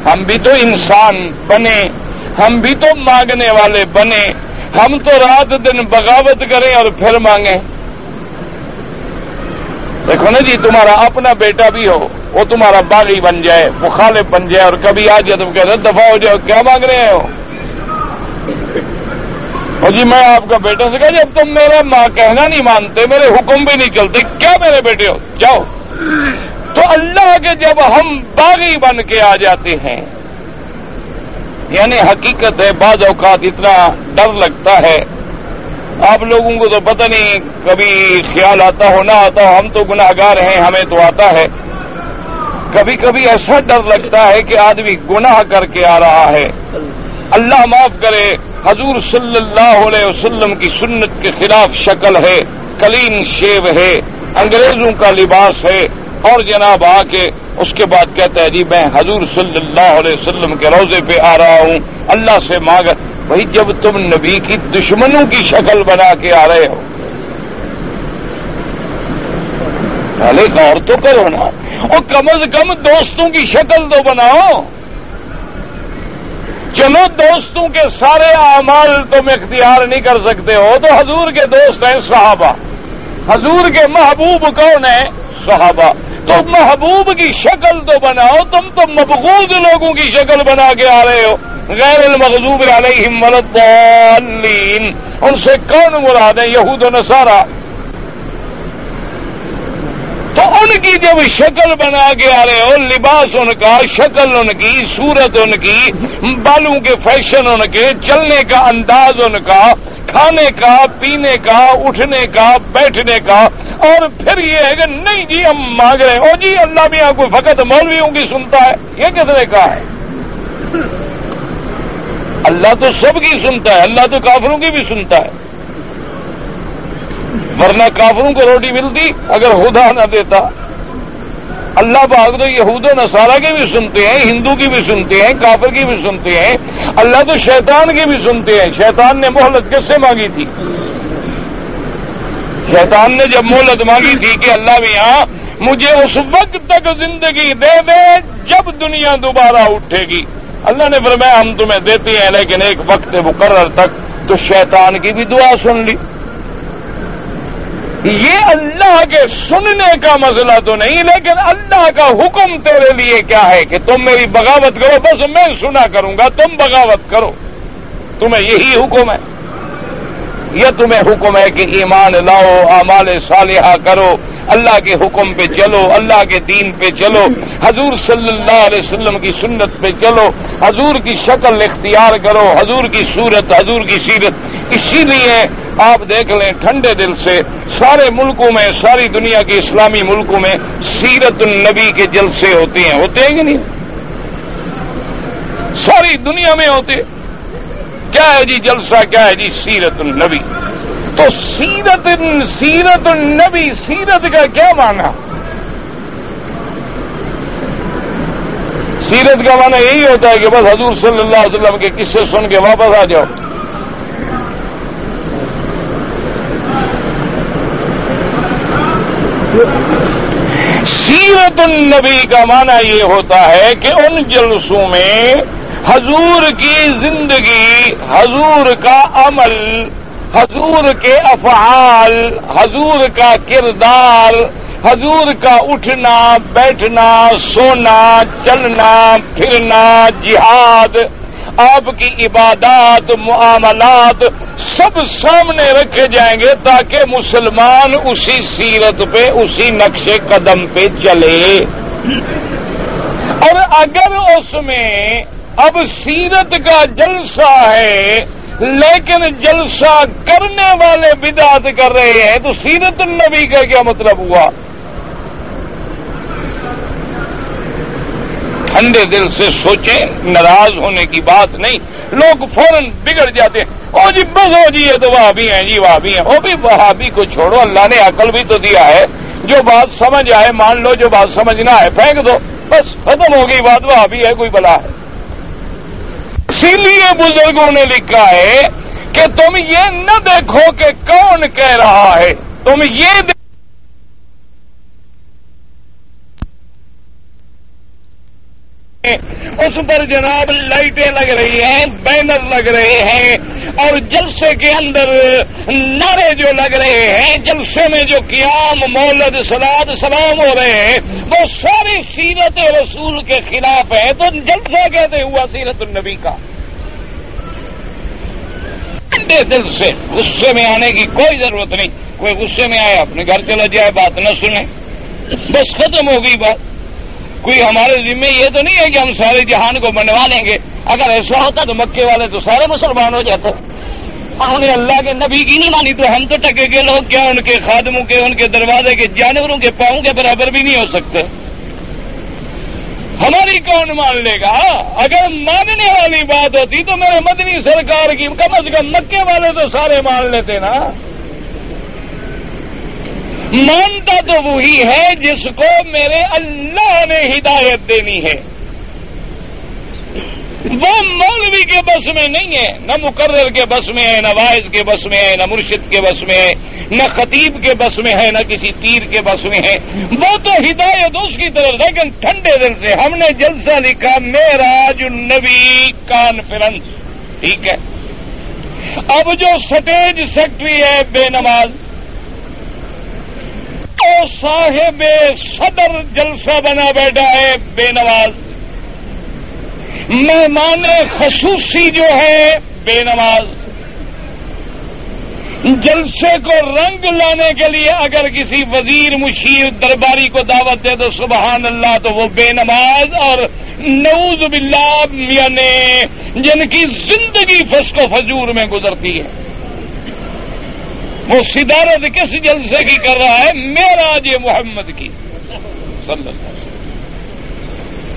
ہم بھی تو انسان بنے، ہم بھی تو مانگنے والے بنے. ہم تو رات دن بغاوت کریں اور پھر مانگیں. دیکھو نا جی، تمہارا اپنا بیٹا بھی ہو، وہ تمہارا باغی بن جائے، مخالف بن جائے، اور کبھی آ جائے تم کہتے دفاع ہو جاؤ، کیا مانگ رہے ہو؟ اور جی میں آپ کا بیٹا سے کہا جب تم میرا ماں کہنا نہیں مانتے، میرے حکم بھی نہیں چلتے، کیا میرے بیٹے ہو، جاؤ. تو اللہ کے جب ہم باغی بن کے آ جاتے ہیں، یعنی حقیقت ہے بعض اوقات اتنا ڈر لگتا ہے. آپ لوگوں کو تو پتہ نہیں کبھی خیال آتا ہو نہ آتا ہو، ہم تو گناہگار ہیں، ہمیں تو آتا ہے. کبھی کبھی ایسا ڈر لگتا ہے کہ آدمی گناہ کر کے آ رہا ہے. اللہ معاف کرے، حضور صلی اللہ علیہ وسلم کی سنت کے خلاف شکل ہے، کلین شیو ہے، انگریزوں کا لباس ہے، اور جناب آ کے اس کے بعد کہتا ہے جی میں حضور صلی اللہ علیہ وسلم کے روضے پہ آ رہا ہوں، اللہ سے مانگ. بھائی جب تم نبی کی دشمنوں کی شکل بنا کے آ رہے ہو، پہلے غور تو کرو نا، اور کم از کم دوستوں کی شکل تو بناؤ. چلو دوستوں کے سارے اعمال تم اختیار نہیں کر سکتے ہو تو حضور کے دوست ہیں صحابہ، حضور کے محبوب کون ہیں؟ صحابہ. تو محبوب کی شکل تو بناؤ. تم تو مبغوض لوگوں کی شکل بنا کے آ رہے ہو، غیر المغضوب علیہم ولا الضالین. ان سے کون مراد ہے؟ یہود و نصارہ. تو ان کی جب شکل بنا کے آ رہے ہو، لباس ان کا، شکل ان کی، صورت ان کی، بالوں کے فیشن ان کے، چلنے کا انداز ان کا، کھانے کا، پینے کا، اٹھنے کا، بیٹھنے کا، اور پھر یہ ہے کہ نہیں جی ہم مانگ رہے ہیں. او جی اللہ بھی آپ کو فقط مولویوں کی سنتا ہے، یہ کس نے کہا ہے؟ اللہ تو سب کی سنتا ہے، اللہ تو کافروں کی بھی سنتا ہے. ورنہ کافروں کو روٹی ملتی اگر خدا نہ دیتا. اللہ پاک تو یہود و نصارہ کی بھی سنتے ہیں، ہندو کی بھی سنتے ہیں، کافر کی بھی سنتے ہیں. اللہ تو شیطان کی بھی سنتے ہیں. شیطان نے مہلت کس سے مانگی تھی؟ شیطان نے جب مہلت مانگی تھی کہ اللہ میاں مجھے اس وقت تک زندگی دے دے جب دنیا دوبارہ اٹھے گی. اللہ نے فرمایا ہم تمہیں دیتے ہیں لیکن ایک وقت مقرر تک. تو شیطان کی بھی دعا سن لی. یہ اللہ کے سننے کا مسئلہ تو نہیں، لیکن اللہ کا حکم تیرے لیے کیا ہے کہ تم میری بغاوت کرو، بس میں سنا کروں گا، تم بغاوت کرو. تمہیں یہی حکم ہے؟ یا تمہیں حکم ہے کہ ایمان لاؤ، اعمال صالحہ کرو، اللہ کے حکم پہ چلو، اللہ کے دین پہ چلو، حضور صلی اللہ علیہ وسلم کی سنت پہ چلو، حضور کی شکل اختیار کرو، حضور کی صورت، حضور کی سیرت. اسی لیے آپ دیکھ لیں ٹھنڈے دل سے سارے ملکوں میں، ساری دنیا کے اسلامی ملکوں میں سیرت النبی کے جلسے ہوتے ہیں کہ نہیں؟ ساری دنیا میں ہوتے. کیا ہے جی جلسہ, کیا ہے جی سیرت النبی. تو سیرت النبی, سیرت کا کیا معنی؟ سیرت کا معنی یہی ہوتا ہے کہ بس حضور صلی اللہ علیہ وسلم کے قصے سن کے واپس آ جاؤ. سیرت النبی کا معنی یہ ہوتا ہے کہ ان جلسوں میں حضور کی زندگی, حضور کا عمل, حضور کے افعال, حضور کا کردار, حضور کا اٹھنا بیٹھنا سونا چلنا پھرنا جہاد, آپ کی عبادات معاملات سب سامنے رکھے جائیں گے تاکہ مسلمان اسی سیرت پہ اسی نقش قدم پہ چلے. اور اگر اس میں اب سیرت کا جلسہ ہے لیکن جلسہ کرنے والے بدعت کر رہے ہیں تو سیرت النبی کا کیا مطلب ہوا؟ ٹھنڈے دل سے سوچیں, ناراض ہونے کی بات نہیں. لوگ فوراً بگڑ جاتے ہیں, او جی بس ہو جی یہ تو وہابی ہیں جی وہابی ہیں. او بھی وہابی کو چھوڑو, اللہ نے عقل بھی تو دیا ہے. جو بات سمجھ آئے مان لو, جو بات سمجھ نہ آئے پھینک دو, بس ختم ہو گئی بات. وہابی ہے کوئی بلا ہے. اسی لیے بزرگوں نے لکھا ہے کہ تم یہ نہ دیکھو کہ کون کہہ رہا ہے, تم یہ اس پر جناب لائٹیں لگ رہی ہیں, بینر لگ رہے ہیں, اور جلسے کے اندر نعرے جو لگ رہے ہیں, جلسے میں جو قیام مولد صلاۃ سلام ہو رہے ہیں وہ ساری سیرت رسول کے خلاف ہے. تو جلسہ کہتے ہوا سیرت النبی کا. ٹھنڈے دل سے غصے میں آنے کی کوئی ضرورت نہیں. کوئی غصے میں آئے اپنے گھر چلا جائے, بات نہ سنے, بس ختم ہو گئی بات. کوئی ہمارے ذمہ یہ تو نہیں ہے کہ ہم سارے جہان کو بنوا لیں گے. اگر ایسا ہوتا تو مکے والے تو سارے مسلمان ہو جاتے. انہوں نے اللہ کے نبی کی نہیں مانی تو ہم تو ٹکے کے لوگ کیا ان کے خادموں کے, ان کے دروازے کے جانوروں کے پاؤں کے برابر بھی نہیں ہو سکتے. ہماری کون مان لے گا؟ اگر ماننے والی بات ہوتی تو میرے مدنی سرکار کی کم از کم مکے والے تو سارے مان لیتے نا. مانتا تو وہی ہے جس کو میرے اللہ نے ہدایت دینی ہے. وہ مولوی کے بس میں نہیں ہے, نہ مقرر کے بس میں ہے, نہ واعظ کے بس میں ہے, نہ مرشد کے بس میں ہے, نہ خطیب کے بس میں ہے, نہ کسی پیر کے بس میں ہے. وہ تو ہدایت اس کی طرف. لیکن ٹھنڈے دل سے ہم نے جلسہ لکھا معراج النبی کانفرنس, ٹھیک ہے. اب جو سٹیج سیکٹری ہے بے نماز, اور صاحب صدر جلسہ بنا بیٹھا ہے بے نماز, مہمان خصوصی جو ہے بے نماز. جلسے کو رنگ لانے کے لیے اگر کسی وزیر مشیر درباری کو دعوت دے تو سبحان اللہ, تو وہ بے نماز اور نعوذ باللہ یعنی جن کی زندگی فسق و فجور میں گزرتی ہے. وہ صدارت کس جلسے کی کر رہا ہے؟ معراج محمد کی صلی اللہ علیہ وسلم.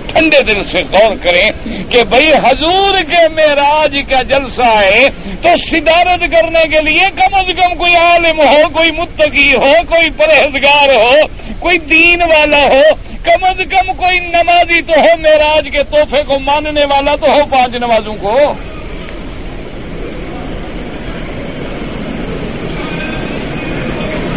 ٹھنڈے دل سے غور کریں کہ بھئی حضور کے معراج کا جلسہ ہے تو صدارت کرنے کے لیے کم از کم کوئی عالم ہو, کوئی متقی ہو, کوئی پرہیزگار ہو, کوئی دین والا ہو, کم از کم کوئی نمازی تو ہو, معراج کے تحفے کو ماننے والا تو ہو 5 نمازوں کو.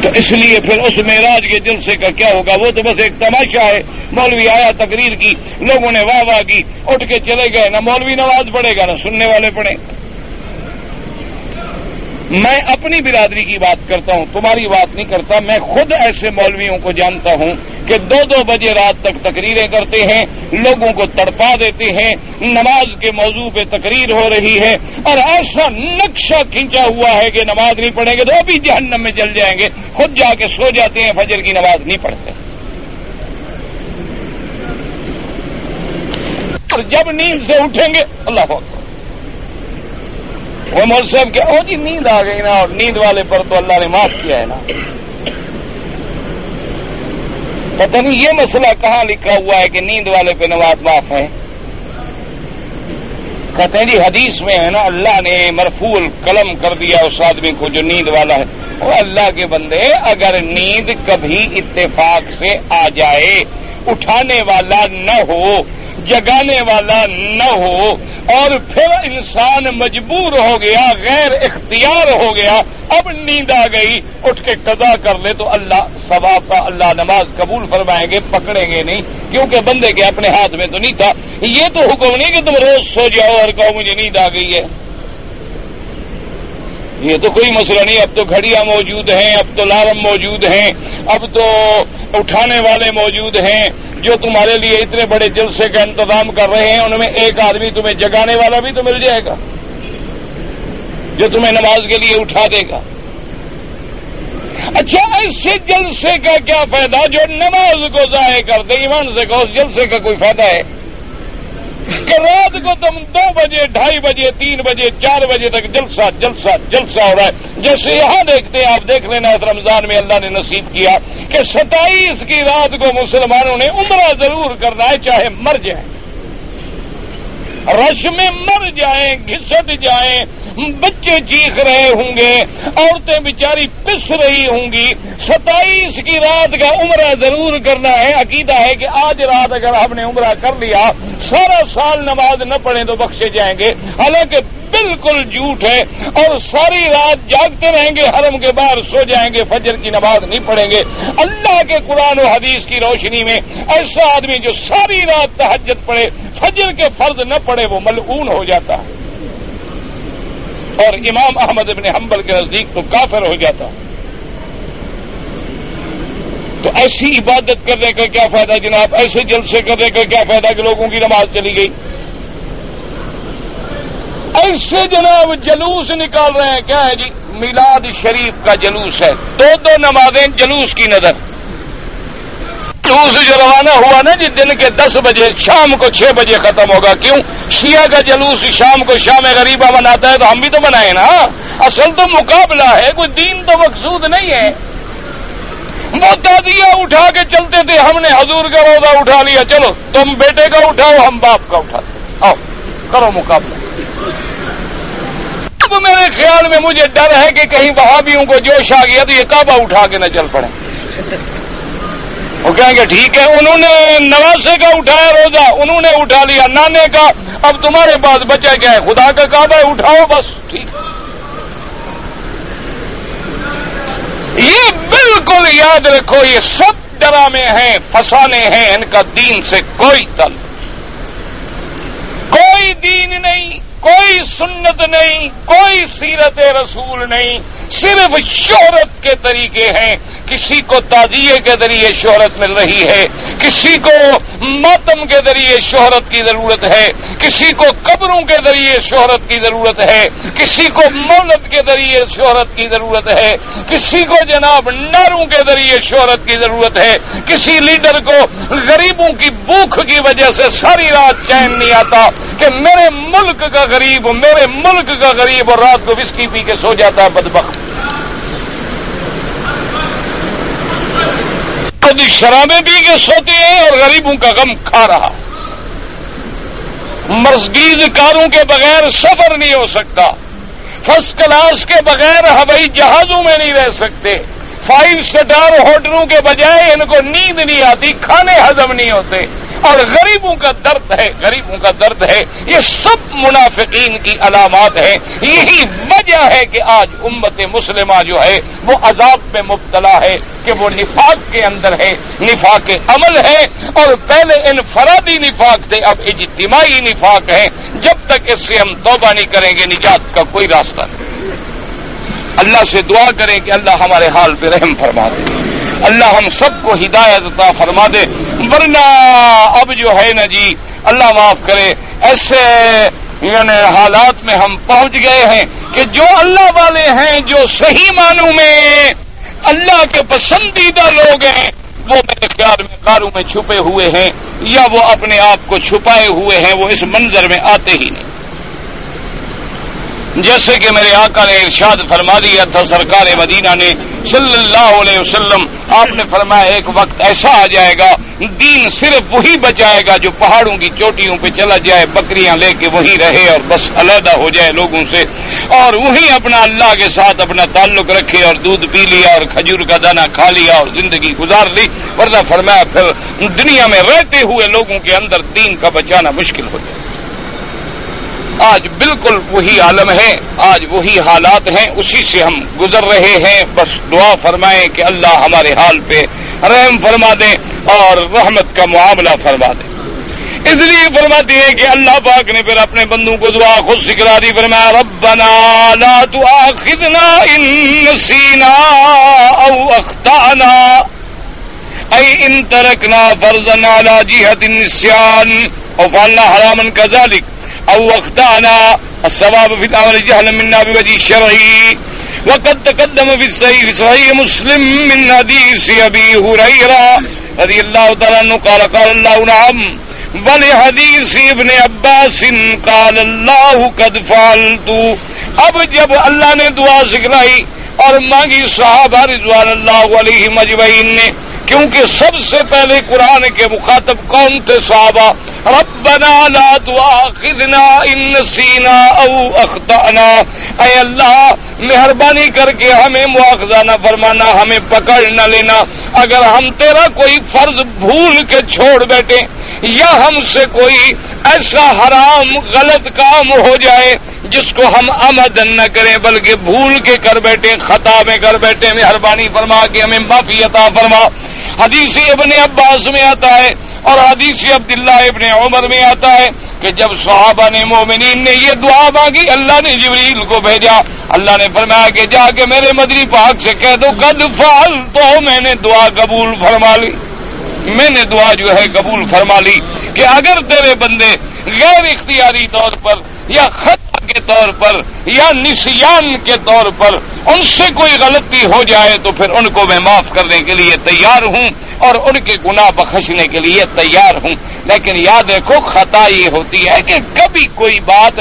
تو اس لیے پھر اس معراج کے جلسے کا کیا ہوگا؟ وہ تو بس ایک تماشا ہے. مولوی آیا, تقریر کی, لوگوں نے واہ واہ کی, اٹھ کے چلے گئے. نہ مولوی نماز پڑھے گا نہ سننے والے پڑھیں. میں اپنی برادری کی بات کرتا ہوں, تمہاری بات نہیں کرتا. میں خود ایسے مولویوں کو جانتا ہوں کہ 2-2 بجے رات تک تقریریں کرتے ہیں, لوگوں کو تڑپا دیتے ہیں. نماز کے موضوع پہ تقریر ہو رہی ہے اور ایسا نقشہ کھینچا ہوا ہے کہ نماز نہیں پڑھیں گے تو ابھی جہنم میں جل جائیں گے. خود جا کے سو جاتے ہیں, فجر کی نماز نہیں پڑھتے. اور جب نیند سے اٹھیں گے اللہ اکبر, وہ مول صاحب کہ او جی نیند آ گئی نا, اور نیند والے پر تو اللہ نے معاف کیا ہے نا. پتہ نہیں یہ مسئلہ کہاں لکھا ہوا ہے کہ نیند والے پہ نماز معاف ہے. کہتے ہیں جی حدیث میں ہے نا اللہ نے مرفوع القلم کر دیا اس آدمی کو جو نیند والا ہے. وہ اللہ کے بندے اگر نیند کبھی اتفاق سے آ جائے, اٹھانے والا نہ ہو, جگانے والا نہ ہو, اور پھر انسان مجبور ہو گیا, غیر اختیار ہو گیا, اب نیند آ گئی, اٹھ کے قضا کر لے تو اللہ ثواب کا اللہ نماز قبول فرمائیں گے, پکڑیں گے نہیں, کیونکہ بندے کے اپنے ہاتھ میں تو نہیں تھا. یہ تو حکم نہیں کہ تم روز سو جاؤ اور کہو مجھے نیند آ گئی ہے. یہ تو کوئی مسئلہ نہیں. اب تو گھڑیاں موجود ہیں, اب تو الارم موجود ہیں, اب تو اٹھانے والے موجود ہیں جو تمہارے لیے اتنے بڑے جلسے کا انتظام کر رہے ہیں. ان میں ایک آدمی تمہیں جگانے والا بھی تو مل جائے گا جو تمہیں نماز کے لیے اٹھا دے گا. اچھا, ایسے جلسے کا کیا فائدہ جو نماز کو ضائع کر دے؟ ایمان سے کہو, اس جلسے کا کوئی فائدہ ہے کہ رات کو تم 2 بجے, 2:30 بجے, 3 بجے, 4 بجے تک جلسہ جلسہ جلسہ ہو رہا ہے. جیسے یہاں دیکھتے ہیں, آپ دیکھ لینا, اس رمضان میں اللہ نے نصیب کیا کہ 27 کی رات کو مسلمانوں نے عمرہ ضرور کرنا ہے, چاہے مر جائیں, رش میں مر جائیں, گھسٹ جائیں, بچے چیخ رہے ہوں گے, عورتیں بیچاری پس رہی ہوں گی. 27 کی رات کا عمرہ ضرور کرنا ہے. عقیدہ ہے کہ آج رات اگر ہم نے عمرہ کر لیا, سارا سال نماز نہ پڑھیں تو بخشے جائیں گے. حالانکہ بالکل جھوٹ ہے, اور ساری رات جاگتے رہیں گے, حرم کے باہر سو جائیں گے, فجر کی نماز نہیں پڑھیں گے. اللہ کے قرآن و حدیث کی روشنی میں ایسا آدمی جو ساری رات تہجد پڑھے, فجر کے فرض نہ پڑھے, وہ ملعون ہو جاتا ہے, اور امام احمد بن حنبل کے نزدیک تو کافر ہو جاتا. تو ایسی عبادت کرنے کا کیا فائدہ جناب؟ ایسے جلسے کرنے کا کیا فائدہ کہ لوگوں کی نماز چلی گئی؟ ایسے جناب جلوس نکال رہے ہیں. کیا ہے جی؟ میلاد شریف کا جلوس ہے, 2 نمازیں جلوس کی نظر. جلوس جو روانہ ہوا نا جی دن کے 10 بجے, شام کو 6 بجے ختم ہوگا. کیوں؟ شیعہ کا جلوس شام کو شام غریبہ مناتا ہے, تو ہم بھی تو منائیں نا. اصل تو مقابلہ ہے, کوئی دین تو مقصود نہیں ہے. وہ تعزیہ اٹھا کے چلتے تھے, ہم نے حضور کا روزہ اٹھا لیا, چلو تم بیٹے کا اٹھاؤ, ہم باپ کا اٹھاتے, آؤ کرو مقابلہ. اب میرے خیال میں مجھے ڈر ہے کہ کہیں وہابیوں کو جوش آ گیا تو یہ کعبہ اٹھا کے نہ چل پڑے. وہ کہیں گے ٹھیک ہے, انہوں نے نواسے کا اٹھایا روزہ, انہوں نے اٹھا لیا, نانے کا, اب تمہارے پاس بچا کیا ہے؟ خدا کا کعبہ اٹھاؤ بس, ٹھیک. یہ بالکل یاد رکھو, یہ سب ڈرامے ہیں, فسانے ہیں, ان کا دین سے کوئی تعلق, کوئی دین نہیں, کوئی سنت نہیں, کوئی سیرت رسول نہیں. صرف شہرت کے طریقے ہیں. کسی کو تعزیے کے ذریعے شہرت مل رہی ہے, کسی کو ماتم کے ذریعے شہرت کی ضرورت ہے, کسی کو قبروں کے ذریعے شہرت کی ضرورت ہے, کسی کو مولد کے ذریعے شہرت کی ضرورت ہے, کسی کو جناب نعروں کے ذریعے شہرت کی ضرورت ہے, کسی لیڈر کو غریبوں کی بھوک کی وجہ سے ساری رات چین نہیں آتا کہ میرے ملک کا غریب, میرے ملک کا غریب, اور رات کو وسکی پی کے سو جاتا ہے بدبخت. شرابیں پی کے سوتے ہیں اور غریبوں کا غم کھا رہا. مرسڈیز کاروں کے بغیر سفر نہیں ہو سکتا, فرسٹ کلاس کے بغیر ہوائی جہازوں میں نہیں رہ سکتے, 5 سٹار ہوٹلوں کے بجائے ان کو نیند نہیں آتی, کھانے ہضم نہیں ہوتے, اور غریبوں کا درد ہے, غریبوں کا درد ہے. یہ سب منافقین کی علامات ہیں. یہی وجہ ہے کہ آج امت مسلمہ جو ہے وہ عذاب میں مبتلا ہے کہ وہ نفاق کے اندر ہے, نفاق عمل ہے, اور پہلے انفرادی نفاق تھے, اب اجتماعی نفاق ہے. جب تک اس سے ہم توبہ نہیں کریں گے نجات کا کوئی راستہ نہیں. اللہ سے دعا کریں کہ اللہ ہمارے حال پہ رحم فرما دے, اللہ ہم سب کو ہدایت عطا فرما دے. ورنہ اب جو ہے نا جی, اللہ معاف کرے, ایسے یعنی حالات میں ہم پہنچ گئے ہیں کہ جو اللہ والے ہیں, جو صحیح معنوں میں اللہ کے پسندیدہ لوگ ہیں, وہ میرے خیال میں غاروں میں چھپے ہوئے ہیں, یا وہ اپنے آپ کو چھپائے ہوئے ہیں, وہ اس منظر میں آتے ہی نہیں. جیسے کہ میرے آقا نے ارشاد فرما دیا تھا سرکار مدینہ نے صلی اللہ علیہ وسلم آپ نے فرمایا ایک وقت ایسا آ جائے گا دین صرف وہی بچائے گا جو پہاڑوں کی چوٹیوں پہ چلا جائے، بکریاں لے کے وہیں رہے اور بس علیحدہ ہو جائے لوگوں سے، اور وہیں اپنا اللہ کے ساتھ اپنا تعلق رکھے اور دودھ پی لیا اور کھجور کا دانہ کھا لیا اور زندگی گزار لی، ورنہ فرمایا پھر دنیا میں رہتے ہوئے لوگوں کے اندر دین کا بچانا مشکل ہو جائے۔ آج بالکل وہی عالم ہے، آج وہی حالات ہیں، اسی سے ہم گزر رہے ہیں۔ بس دعا فرمائیں کہ اللہ ہمارے حال پہ رحم فرما دے اور رحمت کا معاملہ فرما دے۔ اس لیے فرماتے ہیں کہ اللہ پاک نے پھر اپنے بندوں کو دعا خود سکھلا دی، فرمایا ربنا لا تؤاخذنا ان نسینا او اخطأنا اي ان تركنا فرضا على جهة النسيان او فعلنا حراما كذلك او اخطأنا الثواب في العمل جهلا منا بوجه الشرعي وقد تقدم في صحيح مسلم من حديث ابي هريره رضي الله تعالى عنه قال قال الله نعم ولحديث ابن عباس قال الله قد فعلت۔ اب جب اللہ نے دعا سکھلائی اور مانگی صحابہ رضوان اللہ علیہم اجمعین نے، کیونکہ سب سے پہلے قرآن کے مخاطب کون تھے؟ صحابہ۔ ربنا لا تؤاخذنا ان نسینا او اخطأنا، اے اللہ مہربانی کر کے ہمیں مواخذہ نہ فرمانا، ہمیں پکڑ نہ لینا اگر ہم تیرا کوئی فرض بھول کے چھوڑ بیٹھے یا ہم سے کوئی ایسا حرام غلط کام ہو جائے جس کو ہم عمدن نہ کریں بلکہ بھول کے کر بیٹھے، خطا میں کر بیٹھے، مہربانی فرما کے ہمیں معافی عطا فرما۔ حدیث ابن عباس میں آتا ہے اور حدیث عبداللہ ابن عمر میں آتا ہے کہ جب صحابہ نے مومنین نے یہ دعا مانگی اللہ نے جبریل کو بھیجا، اللہ نے فرمایا کہ جا کے میرے مدنی پاک سے کہہ دو قد فعلت، میں نے دعا قبول فرما لی، میں نے دعا جو ہے قبول فرما لی کہ اگر تیرے بندے غیر اختیاری طور پر یا خطا کے طور پر یا نسیان کے طور پر ان سے کوئی غلطی ہو جائے تو پھر ان کو میں معاف کرنے کے لیے تیار ہوں اور ان کے گناہ بخشنے کے لیے تیار ہوں، لیکن یاد رکھو خطا یہ ہوتی ہے کہ کبھی کوئی بات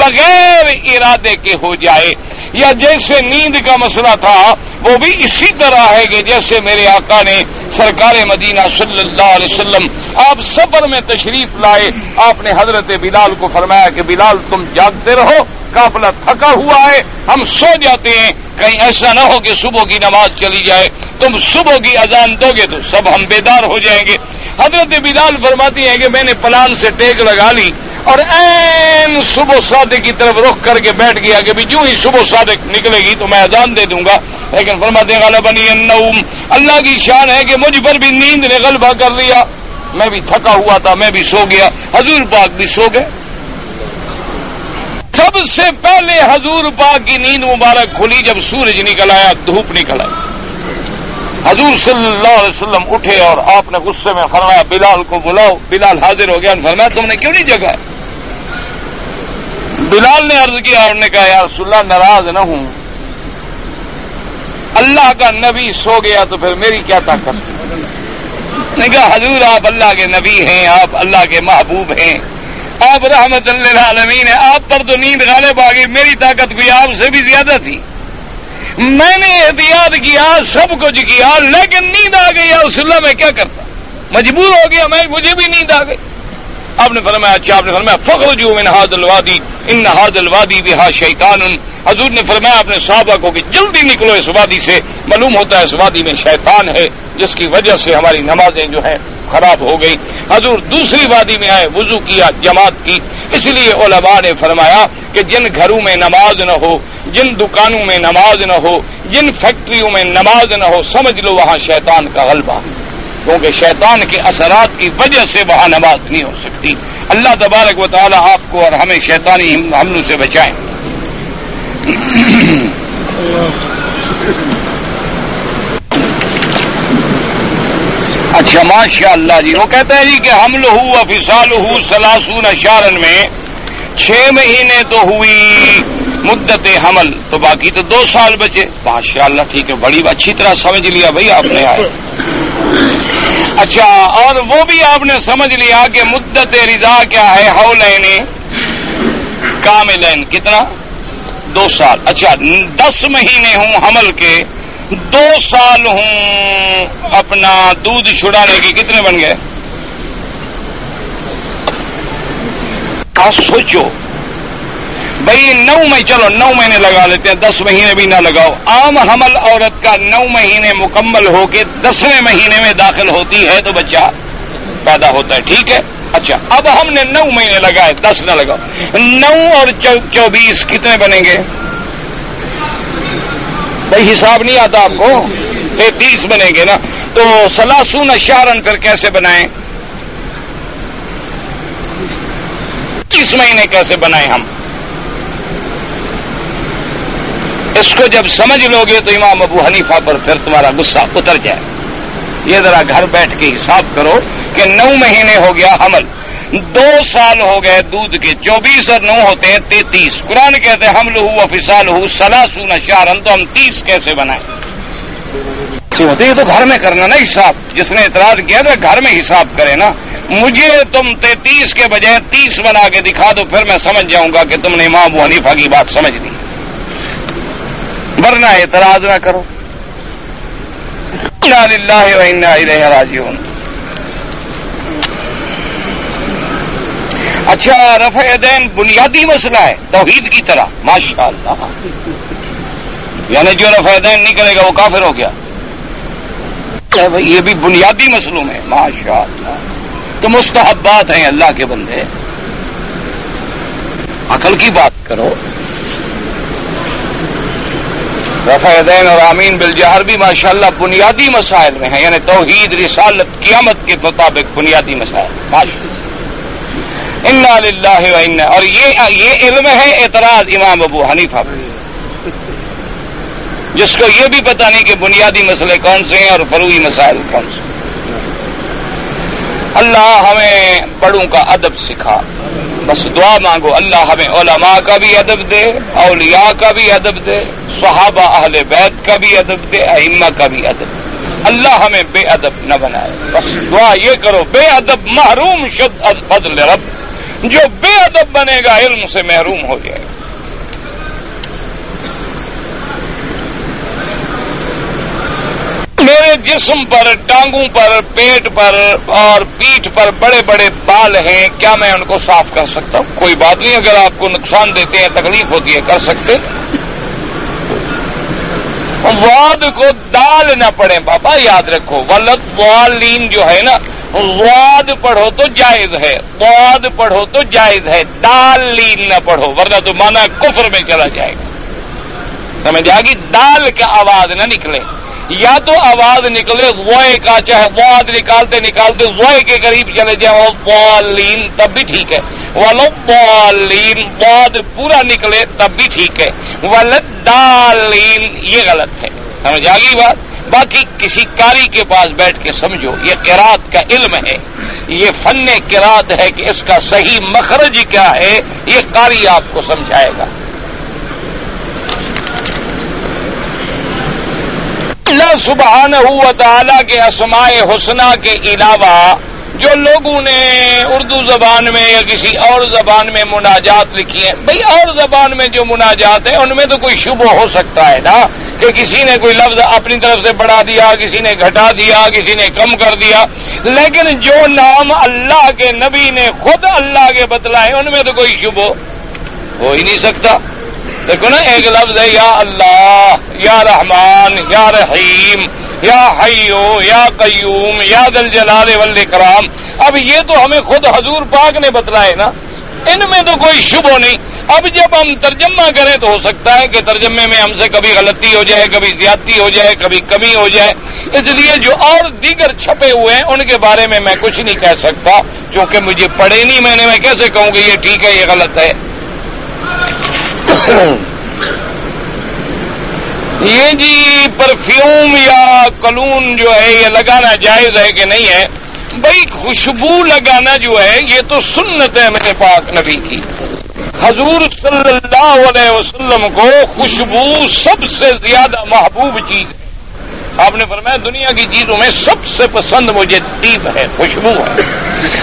بغیر ارادے کے ہو جائے، یا جیسے نیند کا مسئلہ تھا وہ بھی اسی طرح ہے کہ جیسے میرے آقا نے سرکار مدینہ صلی اللہ علیہ وسلم آپ سفر میں تشریف لائے، آپ نے حضرت بلال کو فرمایا کہ بلال تم جاگتے رہو، قافلہ تھکا ہوا ہے، ہم سو جاتے ہیں، کہیں ایسا نہ ہو کہ صبح کی نماز چلی جائے، تم صبح کی اذان دو گے تو سب ہم بیدار ہو جائیں گے۔ حضرت بلال فرماتی ہیں کہ میں نے پلان سے ٹیک لگا لی اور عین صبح صادق کی طرف رخ کر کے بیٹھ گیا کہ بھی جو ہی صبح صادق نکلے گی تو میں اذان دے دوں گا، لیکن فرماتے ہیں غلبنی النوم، اللہ کی شان ہے کہ مجھ پر بھی نیند نے غلبہ کر لیا، میں بھی تھکا ہوا تھا، میں بھی سو گیا، حضور پاک بھی سو گئے۔ سب سے پہلے حضور پاک کی نیند مبارک کھلی جب سورج نکل آیا، دھوپ نکل آئی، حضور صلی اللہ علیہ وسلم اٹھے اور آپ نے غصے میں فرمایا بلال کو بلاؤ، بلال حاضر ہو گیا، فرمایا تم نے کیوں نہیں جگایا؟ بلال نے عرض کیا اور نے کہا یا رسول اللہ ناراض نہ ہوں، اللہ کا نبی سو گیا تو پھر میری کیا طاقت؟ نے کہا حضور آپ اللہ کے نبی ہیں، آپ اللہ کے محبوب ہیں، آپ رحمت للعالمین ہیں، آپ پر تو نیند غالب آ گئی، میری طاقت بھی آپ سے بھی زیادہ تھی، میں نے احتیاط کیا، سب کچھ کیا، لیکن نیند آ گئی، یا رسول اللہ میں کیا کرتا، مجبور ہو گیا میں، مجھے بھی نیند آ گئی۔ آپ نے فرمایا اچھا، آپ نے فرمایا فخرجوا من هذا الوادي ان هذا الوادي بها شیطان، حضور نے فرمایا اپنے صحابہ کو کہ جلدی نکلو اس وادی سے، معلوم ہوتا ہے اس وادی میں شیطان ہے جس کی وجہ سے ہماری نمازیں جو ہیں خراب ہو گئی۔ حضور دوسری وادی میں آئے، وضو کیا، جماعت کی، اس لیے علماء نے فرمایا کہ جن گھروں میں نماز نہ ہو، جن دکانوں میں نماز نہ ہو، جن فیکٹریوں میں نماز نہ ہو، سمجھ لو وہاں شیطان کا غلبہ، کیونکہ شیطان کے اثرات کی وجہ سے وہاں نماز نہیں ہو سکتی۔ اللہ تبارک و تعالی آپ کو اور ہمیں شیطانی حملوں سے بچائیں۔ اچھا ماشاء اللہ جی، وہ کہتے ہیں جی کہ حمل ہو فصال ہو 30 شہرن میں 6 مہینے تو ہوئی مدت حمل، تو باقی تو 2 سال بچے۔ ماشاء اللہ ٹھیک ہے، بڑی اچھی طرح سمجھ لیا بھائی آپ نے آئے۔ اچھا اور وہ بھی آپ نے سمجھ لیا کہ مدت رضا کیا ہے، حولین کاملین، کتنا؟ 2 سال۔ اچھا 10 مہینے ہوں حمل کے 2 سال ہوں اپنا دودھ چھڑانے کی، کتنے بن گئے؟ سوچو بھائی 9 مہینے لگا لیتے ہیں، 10 مہینے بھی نہ لگاؤ۔ عام حمل عورت کا 9 مہینے مکمل ہو کے 10ویں مہینے میں داخل ہوتی ہے تو بچہ پیدا ہوتا ہے، ٹھیک ہے؟ اچھا اب ہم نے 9 مہینے لگائے، 10 نہ لگاؤ، 9 اور 24 کتنے بنیں گے؟ بھائی حساب نہیں آتا آپ کو؟ 33 بنیں گے نا۔ تو 30 شہرن پھر کیسے بنائیں؟ 30 مہینے کیسے بنائیں ہم؟ اس کو جب سمجھ لو گے تو امام ابو حنیفہ پر پھر تمہارا غصہ اتر جائے۔ یہ ذرا گھر بیٹھ کے حساب کرو کہ 9 مہینے ہو گیا حمل، 2 سال ہو گئے دودھ کے، 24 اور 9 ہوتے ہیں 33۔ قرآن کہتے ہیں حملہ و فصالہ 30 شہرا، تو ہم 30 کیسے بنائیں؟ ہوتے یہ تو گھر میں کرنا نا حساب۔ جس نے اعتراض کیا تو گھر میں حساب کرے نا۔ مجھے تم 33 کے بجائے 30 بنا کے دکھا دو، پھر میں سمجھ جاؤں گا کہ تم نے امام ابو حنیفہ کی بات سمجھ لی، ورنہ اعتراض نہ کرو۔ انا للہ و انا الیہ راجعون۔ اچھا رفع یدین بنیادی مسئلہ ہے توحید کی طرح، ماشاءاللہ، یعنی جو رفع یدین نہیں کرے گا وہ کافر ہو گیا، یہ بھی بنیادی مسئلوں میں، ماشاءاللہ۔ تو مستحبات ہیں اللہ کے بندے، عقل کی بات کرو۔ رفع یدین اور آمین بالجہر بھی ماشاءاللہ بنیادی مسائل میں ہیں، یعنی توحید، رسالت، قیامت کے مطابق بنیادی مسائل، ماشاءاللہ۔ انا للہ و انا، اور یہ علم ہے اعتراض امام ابو حنیفہ پر، جس کو یہ بھی پتہ نہیں کہ بنیادی مسئلے کون سے ہیں اور فروعی مسائل کون سے۔ اللہ ہمیں بڑوں کا ادب سکھا، بس دعا مانگو اللہ ہمیں علماء کا بھی ادب دے، اولیاء کا بھی ادب دے، صحابہ اہل بیت کا بھی ادب دے، ائمہ کا بھی ادب دے۔ اللہ ہمیں بے ادب نہ بنائے، بس دعا یہ کرو بے ادب محروم شد از فضل رب، جو بے ادب بنے گا علم سے محروم ہو جائے گا۔ میرے جسم پر، ٹانگوں پر، پیٹ پر اور پیٹھ پر بڑے بڑے بال ہیں، کیا میں ان کو صاف کر سکتا ہوں؟ کوئی بات نہیں، اگر آپ کو نقصان دیتے ہیں، تکلیف ہوتی ہے، کر سکتے۔ واد کو دال نہ پڑھیں بابا، یاد رکھو، ولد والین جو ہے نا، واد پڑھو تو جائز ہے، واد پڑھو تو جائز ہے، دال لین نہ پڑھو ورنہ تو مانا کفر میں چلا جائے گا۔ سمجھ آ گئی؟ دال کا آواز نہ نکلے، یا تو آواز نکلے وائے کا، چاہے واد نکالتے نکالتے وائے کے قریب چلے جائے والین، تب بھی ٹھیک ہے، والین واد پورا نکلے تب بھی ٹھیک ہے، ولدالین یہ غلط ہے۔ سمجھ آ گئی بات؟ باقی کسی قاری کے پاس بیٹھ کے سمجھو، یہ قرات کا علم ہے، یہ فن قرات ہے کہ اس کا صحیح مخرج کیا ہے، یہ قاری آپ کو سمجھائے گا۔ اللہ سبحانہ و تعالی کے اسماء حسنہ کے علاوہ جو لوگوں نے اردو زبان میں یا کسی اور زبان میں مناجات لکھی ہیں، بھئی اور زبان میں جو مناجات ہیں ان میں تو کوئی شبہ ہو سکتا ہے نا، کہ کسی نے کوئی لفظ اپنی طرف سے بڑھا دیا، کسی نے گھٹا دیا، کسی نے کم کر دیا، لیکن جو نام اللہ کے نبی نے خود اللہ کے بتلائے ان میں تو کوئی شبہ ہو ہی نہیں سکتا۔ دیکھو نا، ایک لفظ ہے یا اللہ، یا رحمان، یا رحیم، یا حیو، یا قیوم، یا ذل جلال والاکرام۔ اب یہ تو ہمیں خود حضور پاک نے بتلائے نا، ان میں تو کوئی شبہ نہیں۔ اب جب ہم ترجمہ کریں تو ہو سکتا ہے کہ ترجمے میں ہم سے کبھی غلطی ہو جائے، کبھی زیادتی ہو جائے، کبھی کمی ہو جائے، اس لیے جو اور دیگر چھپے ہوئے ہیں ان کے بارے میں میں کچھ نہیں کہہ سکتا، چونکہ مجھے پڑھے نہیں، میں کیسے کہوں کہ یہ ٹھیک ہے یہ غلط ہے۔ یہ جی پرفیوم یا کلون جو ہے یہ لگانا جائز ہے کہ نہیں ہے؟ بھائی خوشبو لگانا جو ہے یہ تو سنت ہے میرے پاک نبی کی۔ حضور صلی اللہ علیہ وسلم کو خوشبو سب سے زیادہ محبوب چیز ہے۔ آپ نے فرمایا دنیا کی چیزوں میں سب سے پسند مجھے طیب ہے، خوشبو ہے۔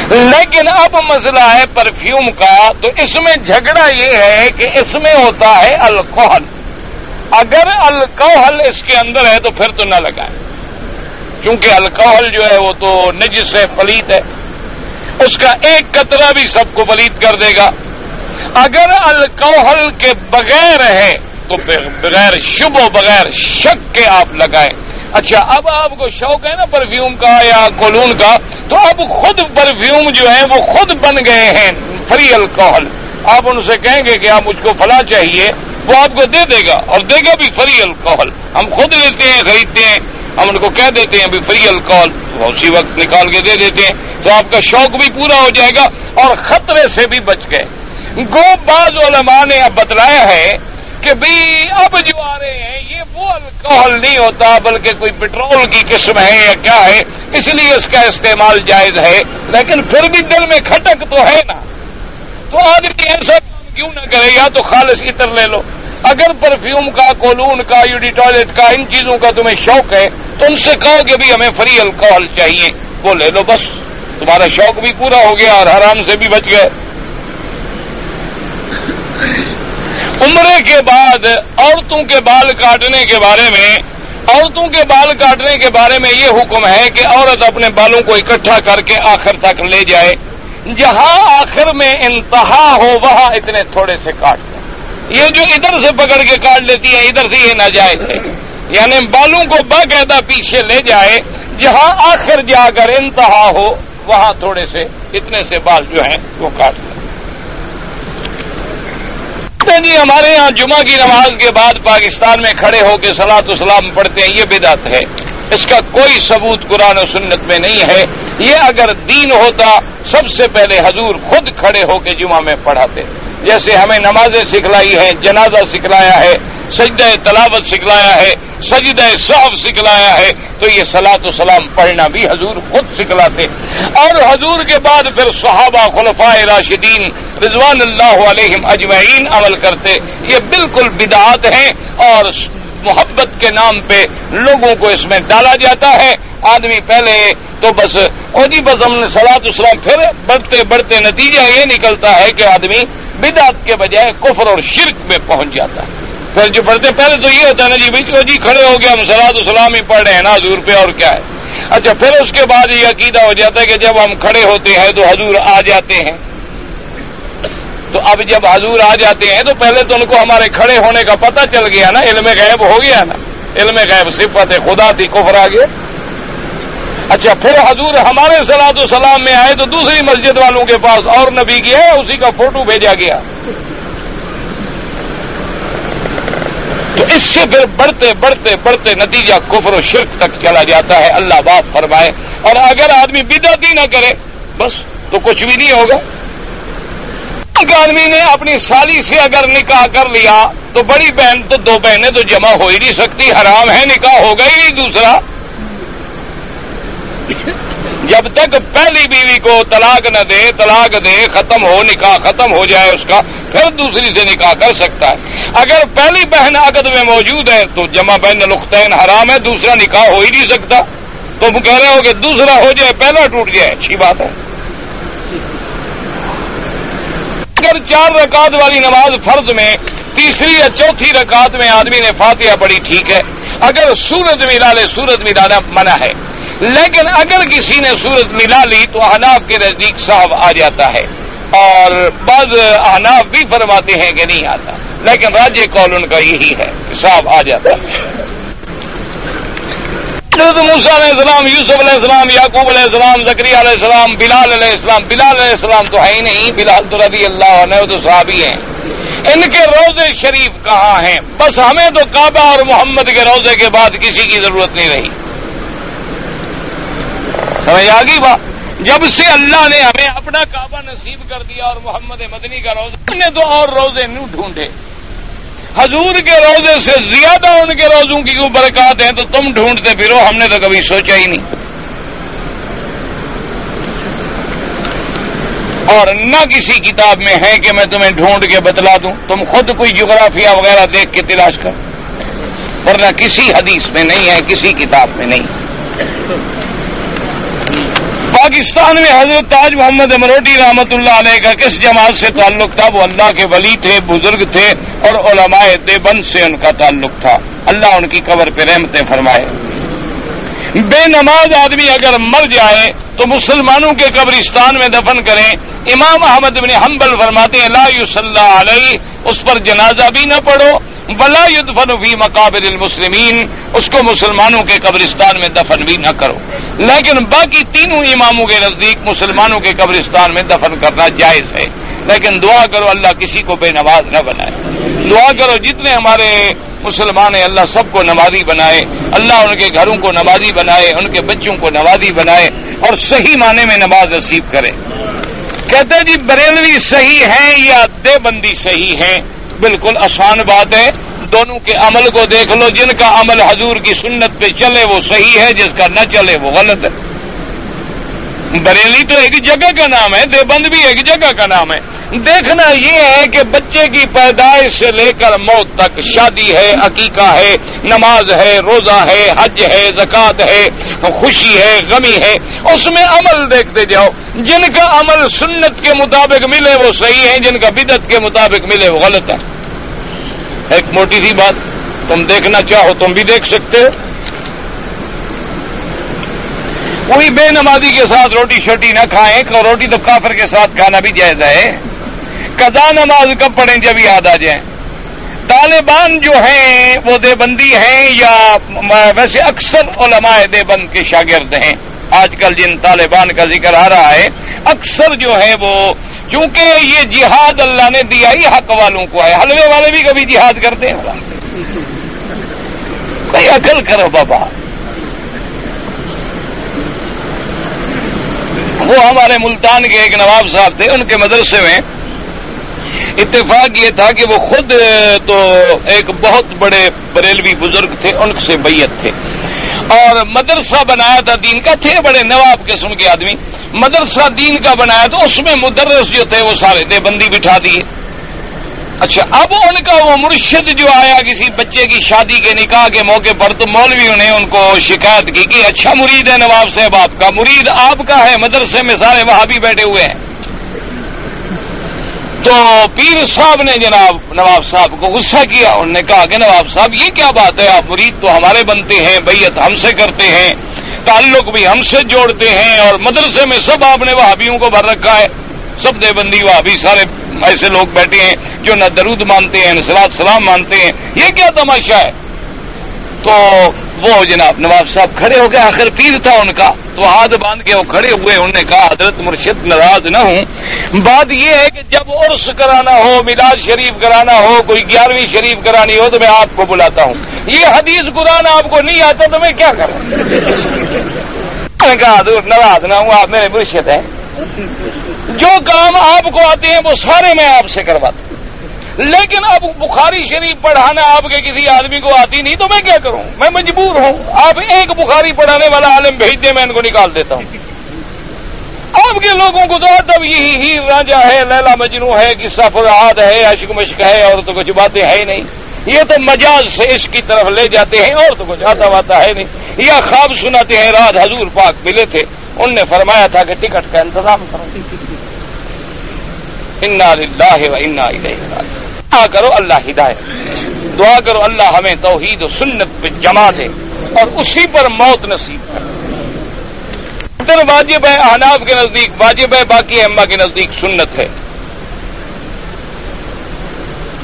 لیکن اب مسئلہ ہے پرفیوم کا، تو اس میں جھگڑا یہ ہے کہ اس میں ہوتا ہے الکحل، اگر الکوحل اس کے اندر ہے تو پھر تو نہ لگائیں، چونکہ الکوحل جو ہے وہ تو نجس ہے، پلید ہے، اس کا ایک قطرہ بھی سب کو پلید کر دے گا۔ اگر الکوحل کے بغیر ہے تو بغیر شبہ و بغیر شک کے آپ لگائیں۔ اچھا، اب آپ کو شوق ہے نا پرفیوم کا یا کولون کا، تو اب خود پرفیوم جو ہے وہ خود بن گئے ہیں فری الکوحل۔ آپ ان سے کہیں گے کہ آپ مجھ کو فلاں چاہیے، وہ آپ کو دے دے گا، اور دے گا بھی فری الکوحل۔ ہم خود لیتے ہیں، خریدتے ہیں، ہم ان کو کہہ دیتے ہیں بھی فری الکوحل، وہ اسی وقت نکال کے دے دیتے ہیں، تو آپ کا شوق بھی پورا ہو جائے گا اور خطرے سے بھی بچ گئے۔ گو بعض علماء نے اب بتلایا ہے کہ بھئی اب جو آ رہے ہیں یہ وہ الکوحل نہیں ہوتا بلکہ کوئی پٹرول کی قسم ہے یا کیا ہے، اس لیے اس کا استعمال جائز ہے، لیکن پھر بھی دل میں کھٹک تو ہے نا، تو آدمی ایسا کام کیوں نہ کرے، یا تو خالص عطر لے لو۔ اگر پرفیوم کا، کولون کا، یوڈی ٹوائلٹ کا، ان چیزوں کا تمہیں شوق ہے تو ان سے کہو کہ بھی ہمیں فری الکوحل چاہیے، وہ لے لو، بس تمہارا شوق بھی پورا ہو گیا اور حرام سے بھی بچ گئے۔ عمرے کے بعد عورتوں کے بال کاٹنے کے بارے میں یہ حکم ہے کہ عورت اپنے بالوں کو اکٹھا کر کے آخر تک لے جائے، جہاں آخر میں انتہا ہو وہاں اتنے تھوڑے سے کاٹ لیں۔ یہ جو ادھر سے پکڑ کے کاٹ لیتی ہے ادھر سے، یہ ناجائز ہے، یعنی بالوں کو باقاعدہ پیچھے لے جائے، جہاں آخر جا کر انتہا ہو وہاں تھوڑے سے اتنے سے بال جو ہیں وہ کاٹ لیں۔ جی ہمارے ہاں جمعہ کی نماز کے بعد پاکستان میں کھڑے ہو کے صلاۃ و سلام پڑھتے ہیں، یہ بدعت ہے، اس کا کوئی ثبوت قرآن و سنت میں نہیں ہے۔ یہ اگر دین ہوتا سب سے پہلے حضور خود کھڑے ہو کے جمعہ میں پڑھاتے، جیسے ہمیں نمازیں سکھلائی ہیں، جنازہ سکھلایا ہے، سجدہ تلاوت سکھلایا ہے، سجدہ سہو سکھلایا ہے، تو یہ صلاۃ و سلام پڑھنا بھی حضور خود سکھلاتے، اور حضور کے بعد پھر صحابہ خلفائے راشدین رضوان اللہ علیہم اجمعین عمل کرتے۔ یہ بالکل بدعات ہیں اور محبت کے نام پہ لوگوں کو اس میں ڈالا جاتا ہے۔ آدمی پہلے تو بس ہم نے صلاۃ و سلام، پھر بڑھتے بڑھتے نتیجہ یہ نکلتا ہے کہ آدمی بدعت کے بجائے کفر اور شرک میں پہنچ جاتا ہے۔ پھر جو پڑھتے پہلے تو یہ ہوتا ہے نا جی کھڑے ہو گئے ہم صلاۃ و سلام ہی پڑھ رہے ہیں نا حضور پہ، اور کیا ہے۔ اچھا، پھر اس کے بعد یہ عقیدہ ہو جاتا ہے کہ جب ہم کھڑے ہوتے ہیں تو حضور آ جاتے ہیں، تو اب جب حضور آ جاتے ہیں تو پہلے تو ان کو ہمارے کھڑے ہونے کا پتہ چل گیا نا، علم غیب ہو گیا نا، علم غیب صفت خدا تھی، کفر آ گیا۔ اچھا، پھر حضور ہمارے صلاۃ و سلام میں آئے تو دوسری مسجد والوں کے پاس اور نبی کی ہے، اسی کا فوٹو بھیجا گیا، تو اس سے پھر بڑھتے بڑھتے بڑھتے نتیجہ کفر و شرک تک چلا جاتا ہے۔ اللہ باپ فرمائے، اور اگر آدمی بدعت ہی نہ کرے بس تو کچھ بھی نہیں ہوگا۔ ایک آدمی نے اپنی سالی سے اگر نکاح کر لیا تو بڑی بہن تو دو بہنیں تو جمع ہو ہی نہیں سکتی، حرام ہے، نکاح ہوگا ہی نہیں دوسرا۔ جب تک پہلی بیوی کو طلاق نہ دے، طلاق دے، ختم ہو، نکاح ختم ہو جائے اس کا، پھر دوسری سے نکاح کر سکتا ہے۔ اگر پہلی بہن عقد میں موجود ہے تو جمع بین الاختین حرام ہے، دوسرا نکاح ہو ہی نہیں سکتا۔ تم کہہ رہے ہو کہ دوسرا ہو جائے پہلا ٹوٹ جائے، اچھی بات ہے۔ اگر 4 رکعت والی نماز فرض میں تیسری یا چوتھی رکعت میں آدمی نے فاتحہ پڑھی، ٹھیک ہے، اگر سورت ملا لے، سورت ملانا منع ہے، لیکن اگر کسی نے سورت ملا لی تو احناف کے نزدیک صاحب آ جاتا ہے، اور بعض احناف بھی فرماتے ہیں کہ نہیں آتا، لیکن راجح قول ان کا یہی ہے کہ صاحب آ جاتا ہے۔ حضرت موسیٰ علیہ السلام، یوسف علیہ السلام، یعقوب علیہ السلام، زکریا علیہ السلام، بلال علیہ السلام، بلال علیہ السلام تو ہے ہی نہیں، بلال تو رضی اللہ عنہ تو صحابی ہیں، ان کے روضے شریف کہاں ہیں؟ بس ہمیں تو کعبہ اور محمد کے روضے کے بعد کسی کی ضرورت نہیں رہی۔ سمجھ آ گئی بات؟ جب سے اللہ نے ہمیں اپنا کعبہ نصیب کر دیا اور محمد مدنی کا روضہ، ہم نے تو اور روضے نہیں ڈھونڈے، حضور کے روضے سے زیادہ ان کے روزوں کی کوئی برکات ہیں تو تم ڈھونڈتے پھرو، ہم نے تو کبھی سوچا ہی نہیں، اور نہ کسی کتاب میں ہے کہ میں تمہیں ڈھونڈ کے بتلا دوں، تم خود کوئی جغرافیہ وغیرہ دیکھ کے تلاش کر، ورنہ کسی حدیث میں نہیں ہے، کسی کتاب میں نہیں۔ پاکستان میں حضرت تاج محمد مروٹی رحمت اللہ علیہ کا کس جماعت سے تعلق تھا؟ وہ اللہ کے ولی تھے، بزرگ تھے، اور علماء دیوبند سے ان کا تعلق تھا. اللہ ان کی قبر پہ رحمتیں فرمائے. بے نماز آدمی اگر مر جائے تو مسلمانوں کے قبرستان میں دفن کریں. امام احمد بن حنبل فرماتے ہیں لا یصلی علیہ، اس پر جنازہ بھی نہ پڑھو، ولا یدفن فی مقابر المسلمین، اس کو مسلمانوں کے قبرستان میں دفن بھی نہ کرو. لیکن باقی تینوں اماموں کے نزدیک مسلمانوں کے قبرستان میں دفن کرنا جائز ہے. لیکن دعا کرو اللہ کسی کو بے نماز نہ بنائے. دعا کرو جتنے ہمارے مسلمان ہیں اللہ سب کو نمازی بنائے، اللہ ان کے گھروں کو نمازی بنائے، ان کے بچوں کو نمازی بنائے، اور صحیح معنی میں نماز نصیب کرے. کہتے ہیں جی بریلوی صحیح ہیں یا دیوبندی صحیح ہیں؟ بالکل آسان بات ہے، دونوں کے عمل کو دیکھ لو. جن کا عمل حضور کی سنت پہ چلے وہ صحیح ہے، جس کا نہ چلے وہ غلط ہے. بریلی تو ایک جگہ کا نام ہے، دیوبند بھی ایک جگہ کا نام ہے. دیکھنا یہ ہے کہ بچے کی پیدائش سے لے کر موت تک شادی ہے، عقیقہ ہے، نماز ہے، روزہ ہے، حج ہے، زکوٰۃ ہے، خوشی ہے، غمی ہے، اس میں عمل دیکھتے جاؤ. جن کا عمل سنت کے مطابق ملے وہ صحیح ہے، جن کا بدعت کے مطابق ملے وہ غلط ہے. ایک موٹی سی بات، تم دیکھنا چاہو تم بھی دیکھ سکتے ہو. وہی بے نمازی کے ساتھ روٹی شوٹی نہ کھائیں، روٹی تو کافر کے ساتھ کھانا بھی جائز ہے. قضا نماز کب پڑھیں؟ جب یاد آ جائیں. طالبان جو ہیں وہ دیوبندی ہیں یا ویسے اکثر علماء دیوبند کے شاگرد ہیں. آج کل جن طالبان کا ذکر آ رہا ہے اکثر جو ہے وہ، چونکہ یہ جہاد اللہ نے دیا ہی حق والوں کو ہے. حلوے والے بھی کبھی جہاد کرتے ہیں؟ کوئی عقل کرو بابا. وہ ہمارے ملتان کے ایک نواب صاحب تھے، ان کے مدرسے میں اتفاق یہ تھا کہ وہ خود تو ایک بہت بڑے بریلوی بزرگ تھے، ان سے بیعت تھے، اور مدرسہ بنایا تھا دین کا. تھے بڑے نواب قسم کے آدمی. مدرسہ دین کا بنایا تو اس میں مدرس جو تھے وہ سارے دیوبندی بٹھا دیے. اچھا اب ان کا وہ مرشد جو آیا کسی بچے کی شادی کے نکاح کے موقع پر، تو مولویوں نے ان کو شکایت کی کہ اچھا مرید ہے نواب صاحب آپ کا، مرید آپ کا ہے، مدرسے میں سارے وہابی بیٹھے ہوئے ہیں. تو پیر صاحب نے جناب نواب صاحب کو غصہ کیا. انہوں نے کہا کہ نواب صاحب یہ کیا بات ہے، آپ مرید تو ہمارے بنتے ہیں، بیعت ہم سے کرتے ہیں، تعلق بھی ہم سے جوڑتے ہیں، اور مدرسے میں سب آپ نے وہابیوں کو بھر رکھا ہے، سب دیوبندی وہابی سارے ایسے لوگ بیٹھے ہیں جو نہ درود مانتے ہیں نہ صلاۃ سلام مانتے ہیں، یہ کیا تماشا ہے؟ تو وہ جناب نواب صاحب کھڑے ہو گئے، آخر پیر تھا ان کا، تو ہاتھ باندھ کے وہ کھڑے ہوئے. انہوں نے کہا حضرت مرشد ناراض نہ ہوں، بات یہ ہے کہ جب عرس کرانا ہو، میلاد شریف کرانا ہو، کوئی 11ویں شریف کرانی ہو تو میں آپ کو بلاتا ہوں. یہ حدیث قرآن آپ کو نہیں آتا تو میں کیا کروں؟ میں نے کہا حضرت ناراض نہ ہوں، آپ میرے مرشد ہیں، جو کام آپ کو آتے ہیں وہ سارے میں آپ سے کرواتا ہوں، لیکن اب بخاری شریف پڑھانا آپ کے کسی آدمی کو آتی نہیں تو میں کیا کروں؟ میں مجبور ہوں. آپ ایک بخاری پڑھانے والا عالم بھیج دیں، میں ان کو نکال دیتا ہوں. آپ کے لوگوں کو تو ادب یہی ہیر رانجھا ہے، لیلا مجنوں ہے، قصہ فرعاد ہے، عشق مشق ہے، اور تو کچھ باتیں ہے ہی نہیں. یہ تو مجاز سے عشق کی طرف لے جاتے ہیں، اور تو کچھ آتا واتا ہے نہیں. یا خواب سناتے ہیں رات حضور پاک ملے تھے، ان نے فرمایا تھا کہ ٹکٹ کا انتظام کرو. انا للہ و انا الیہ راجعون. دعا کرو اللہ ہدایت، دعا کرو اللہ ہمیں توحید و سنت پہ جما دے اور اسی پر موت نصیب کرے. واجب ہے، احناف کے نزدیک واجب ہے، باقی ائمہ کے نزدیک سنت ہے.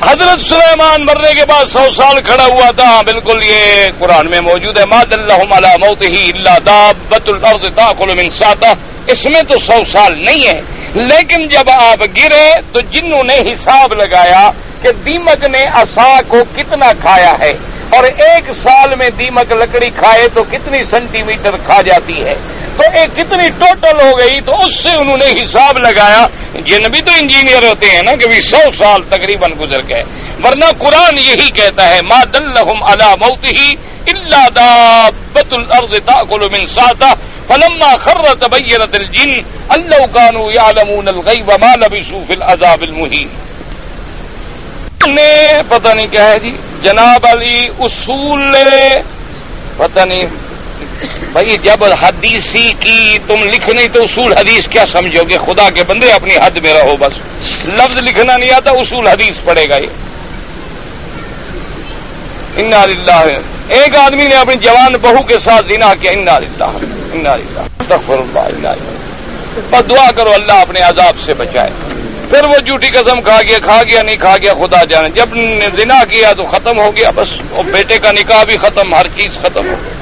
حضرت سلیمان مرنے کے بعد 100 سال کھڑا ہوا تھا، بالکل یہ قرآن میں موجود ہے. ما دلہم علی موتہ الا دابۃ الارض تاکل من ساعتہ. اس میں تو 100 سال نہیں ہے، لیکن جب آپ گرے تو جنہوں نے حساب لگایا کہ دیمک نے عصا کو کتنا کھایا ہے، اور 1 سال میں دیمک لکڑی کھائے تو کتنی سینٹی میٹر کھا جاتی ہے، تو ایک کتنی ٹوٹل ہو گئی، تو اس سے انہوں نے حساب لگایا. جن بھی تو انجینئر ہوتے ہیں نا کہ 100 سال تقریباً گزر گئے، ورنہ قرآن یہی کہتا ہے ما دلہم علی موتہ الا دابۃ الارض تاکل من ساعتہ فلما خر تبینت الجن ان لو كانوا يعلمون الغیب ما لبثوا فی العذاب المہین. نے پتہ نہیں کیا ہے جی، جناب علی اصول پتہ نہیں بھائی جب حدیثی کی تم لکھنی تو اصول حدیث کیا سمجھو گے؟ خدا کے بندے اپنی حد میں رہو، بس لفظ لکھنا نہیں آتا اصول حدیث پڑے گا یہ۔ انا للہ، ایک آدمی نے اپنی جوان بہو کے ساتھ زنا کیا، انا للہ انا للہ استغفر اللہ انا للہ، بس دعا کرو اللہ اپنے عذاب سے بچائے۔ پھر وہ جھوٹی قسم کھا گیا نہیں کھا گیا خدا جانے، جب زنا کیا تو ختم ہو گیا، بس وہ بیٹے کا نکاح بھی ختم، ہر چیز ختم ہو گئی۔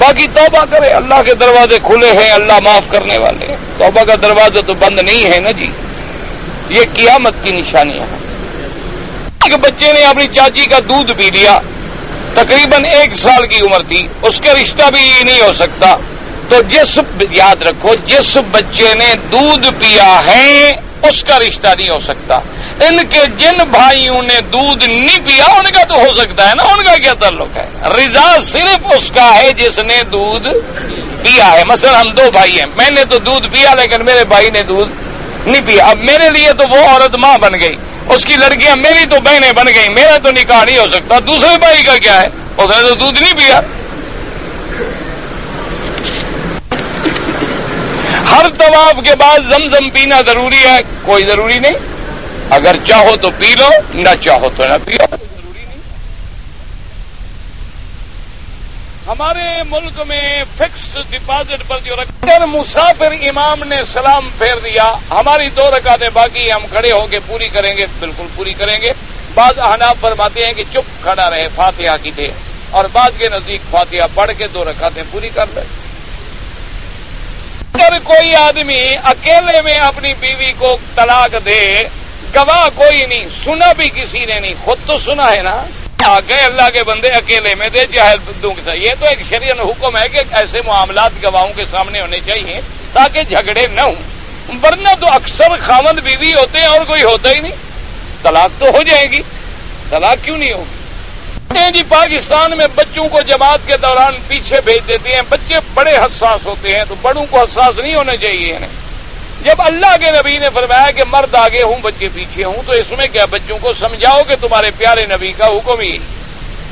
باقی توبہ کرے، اللہ کے دروازے کھلے ہیں، اللہ معاف کرنے والے ہیں، توبہ کا دروازہ تو بند نہیں ہے نا جی، یہ قیامت کی نشانیاں ہیں۔ ایک بچے نے اپنی چاچی کا دودھ پی لیا، تقریباً 1 سال کی عمر تھی، اس کا رشتہ بھی نہیں ہو سکتا، تو یاد رکھو جس بچے نے دودھ پیا ہے اس کا رشتہ نہیں ہو سکتا۔ ان کے جن بھائیوں نے دودھ نہیں پیا ان کا تو ہو سکتا ہے نا، ان کا کیا تعلق ہے؟ رضا صرف اس کا ہے جس نے دودھ پیا ہے۔ مثلا ہم 2 بھائی ہیں، میں نے تو دودھ پیا لیکن میرے بھائی نے دودھ نہیں پیا، اب میرے لیے تو وہ عورت ماں بن گئی، اس کی لڑکیاں میری تو بہنیں بن گئی، میرا تو نکاح نہیں ہو سکتا۔ دوسرے بھائی کا کیا ہے؟ اس نے تو دودھ نہیں پیا۔ ہر طواف کے بعد زمزم پینا ضروری ہے؟ کوئی ضروری نہیں، اگر چاہو تو پی لو، نہ چاہو تو نہ پیو، ضروری نہیں۔ ہمارے ملک میں فکسڈ ڈپازٹ پر جو اگر مسافر امام نے سلام پھیر دیا، ہماری 2 رکعتیں باقی ہم کھڑے ہو کے پوری کریں گے، بالکل پوری کریں گے۔ بعض احناف فرماتے ہیں کہ چپ کھڑا رہے، فاتحہ کی دے، اور بعض کے نزدیک فاتحہ پڑھ کے 2 رکعتیں پوری کر لے۔ اگر کوئی آدمی اکیلے میں اپنی بیوی کو طلاق دے، گواہ کوئی نہیں، سنا بھی کسی نے نہیں، خود تو سنا ہے نا، آگے اللہ کے بندے اکیلے میں دے چاہے دوں کے ساتھ، یہ تو ایک شریعت حکم ہے کہ ایسے معاملات گواہوں کے سامنے ہونے چاہیے تاکہ جھگڑے نہ ہوں، ورنہ تو اکثر خاوند بیوی ہوتے ہیں اور کوئی ہوتا ہی نہیں، طلاق تو ہو جائے گی، طلاق کیوں نہیں ہوگی؟ جی پاکستان میں بچوں کو جماعت کے دوران پیچھے بھیج دیتے ہیں، بچے بڑے حساس ہوتے ہیں تو بڑوں کو حساس نہیں ہونا چاہیے انہیں۔ جب اللہ کے نبی نے فرمایا کہ مرد آگے ہوں بچے پیچھے ہوں، تو اس میں کیا بچوں کو سمجھاؤ کہ تمہارے پیارے نبی کا حکم ہی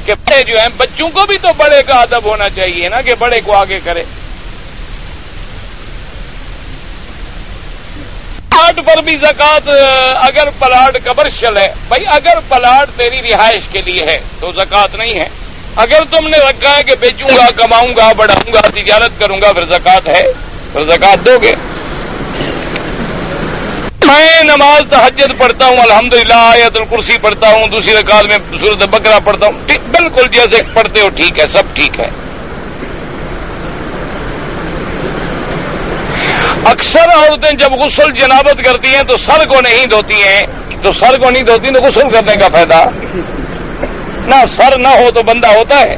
کہ بڑے جو ہیں، بچوں کو بھی تو بڑے کا ادب ہونا چاہیے نا کہ بڑے کو آگے کرے۔ پلاٹ پر بھی زکوٰۃ، اگر پلاٹ کمرشل ہے، بھائی اگر پلاٹ تیری رہائش کے لیے ہے تو زکوٰۃ نہیں ہے، اگر تم نے رکھا ہے کہ بیچوں گا، کماؤں گا، بڑھاؤں گا، تجارت کروں گا، پھر زکوٰۃ ہے، پھر زکوٰۃ دو گے۔ میں نماز تہجد پڑھتا ہوں، الحمدللہ آیت الکرسی پڑھتا ہوں، دوسری رکعت میں سورۃ بقرہ پڑھتا ہوں، بالکل جیسے پڑھتے ہو ٹھیک ہے، سب ٹھیک ہے۔ اکثر عورتیں جب غسل جنابت کرتی ہیں تو سر کو نہیں دھوتی ہیں، تو سر کو نہیں دھوتی تو غسل کرنے کا فائدہ نہ، سر نہ ہو تو بندہ ہوتا ہے۔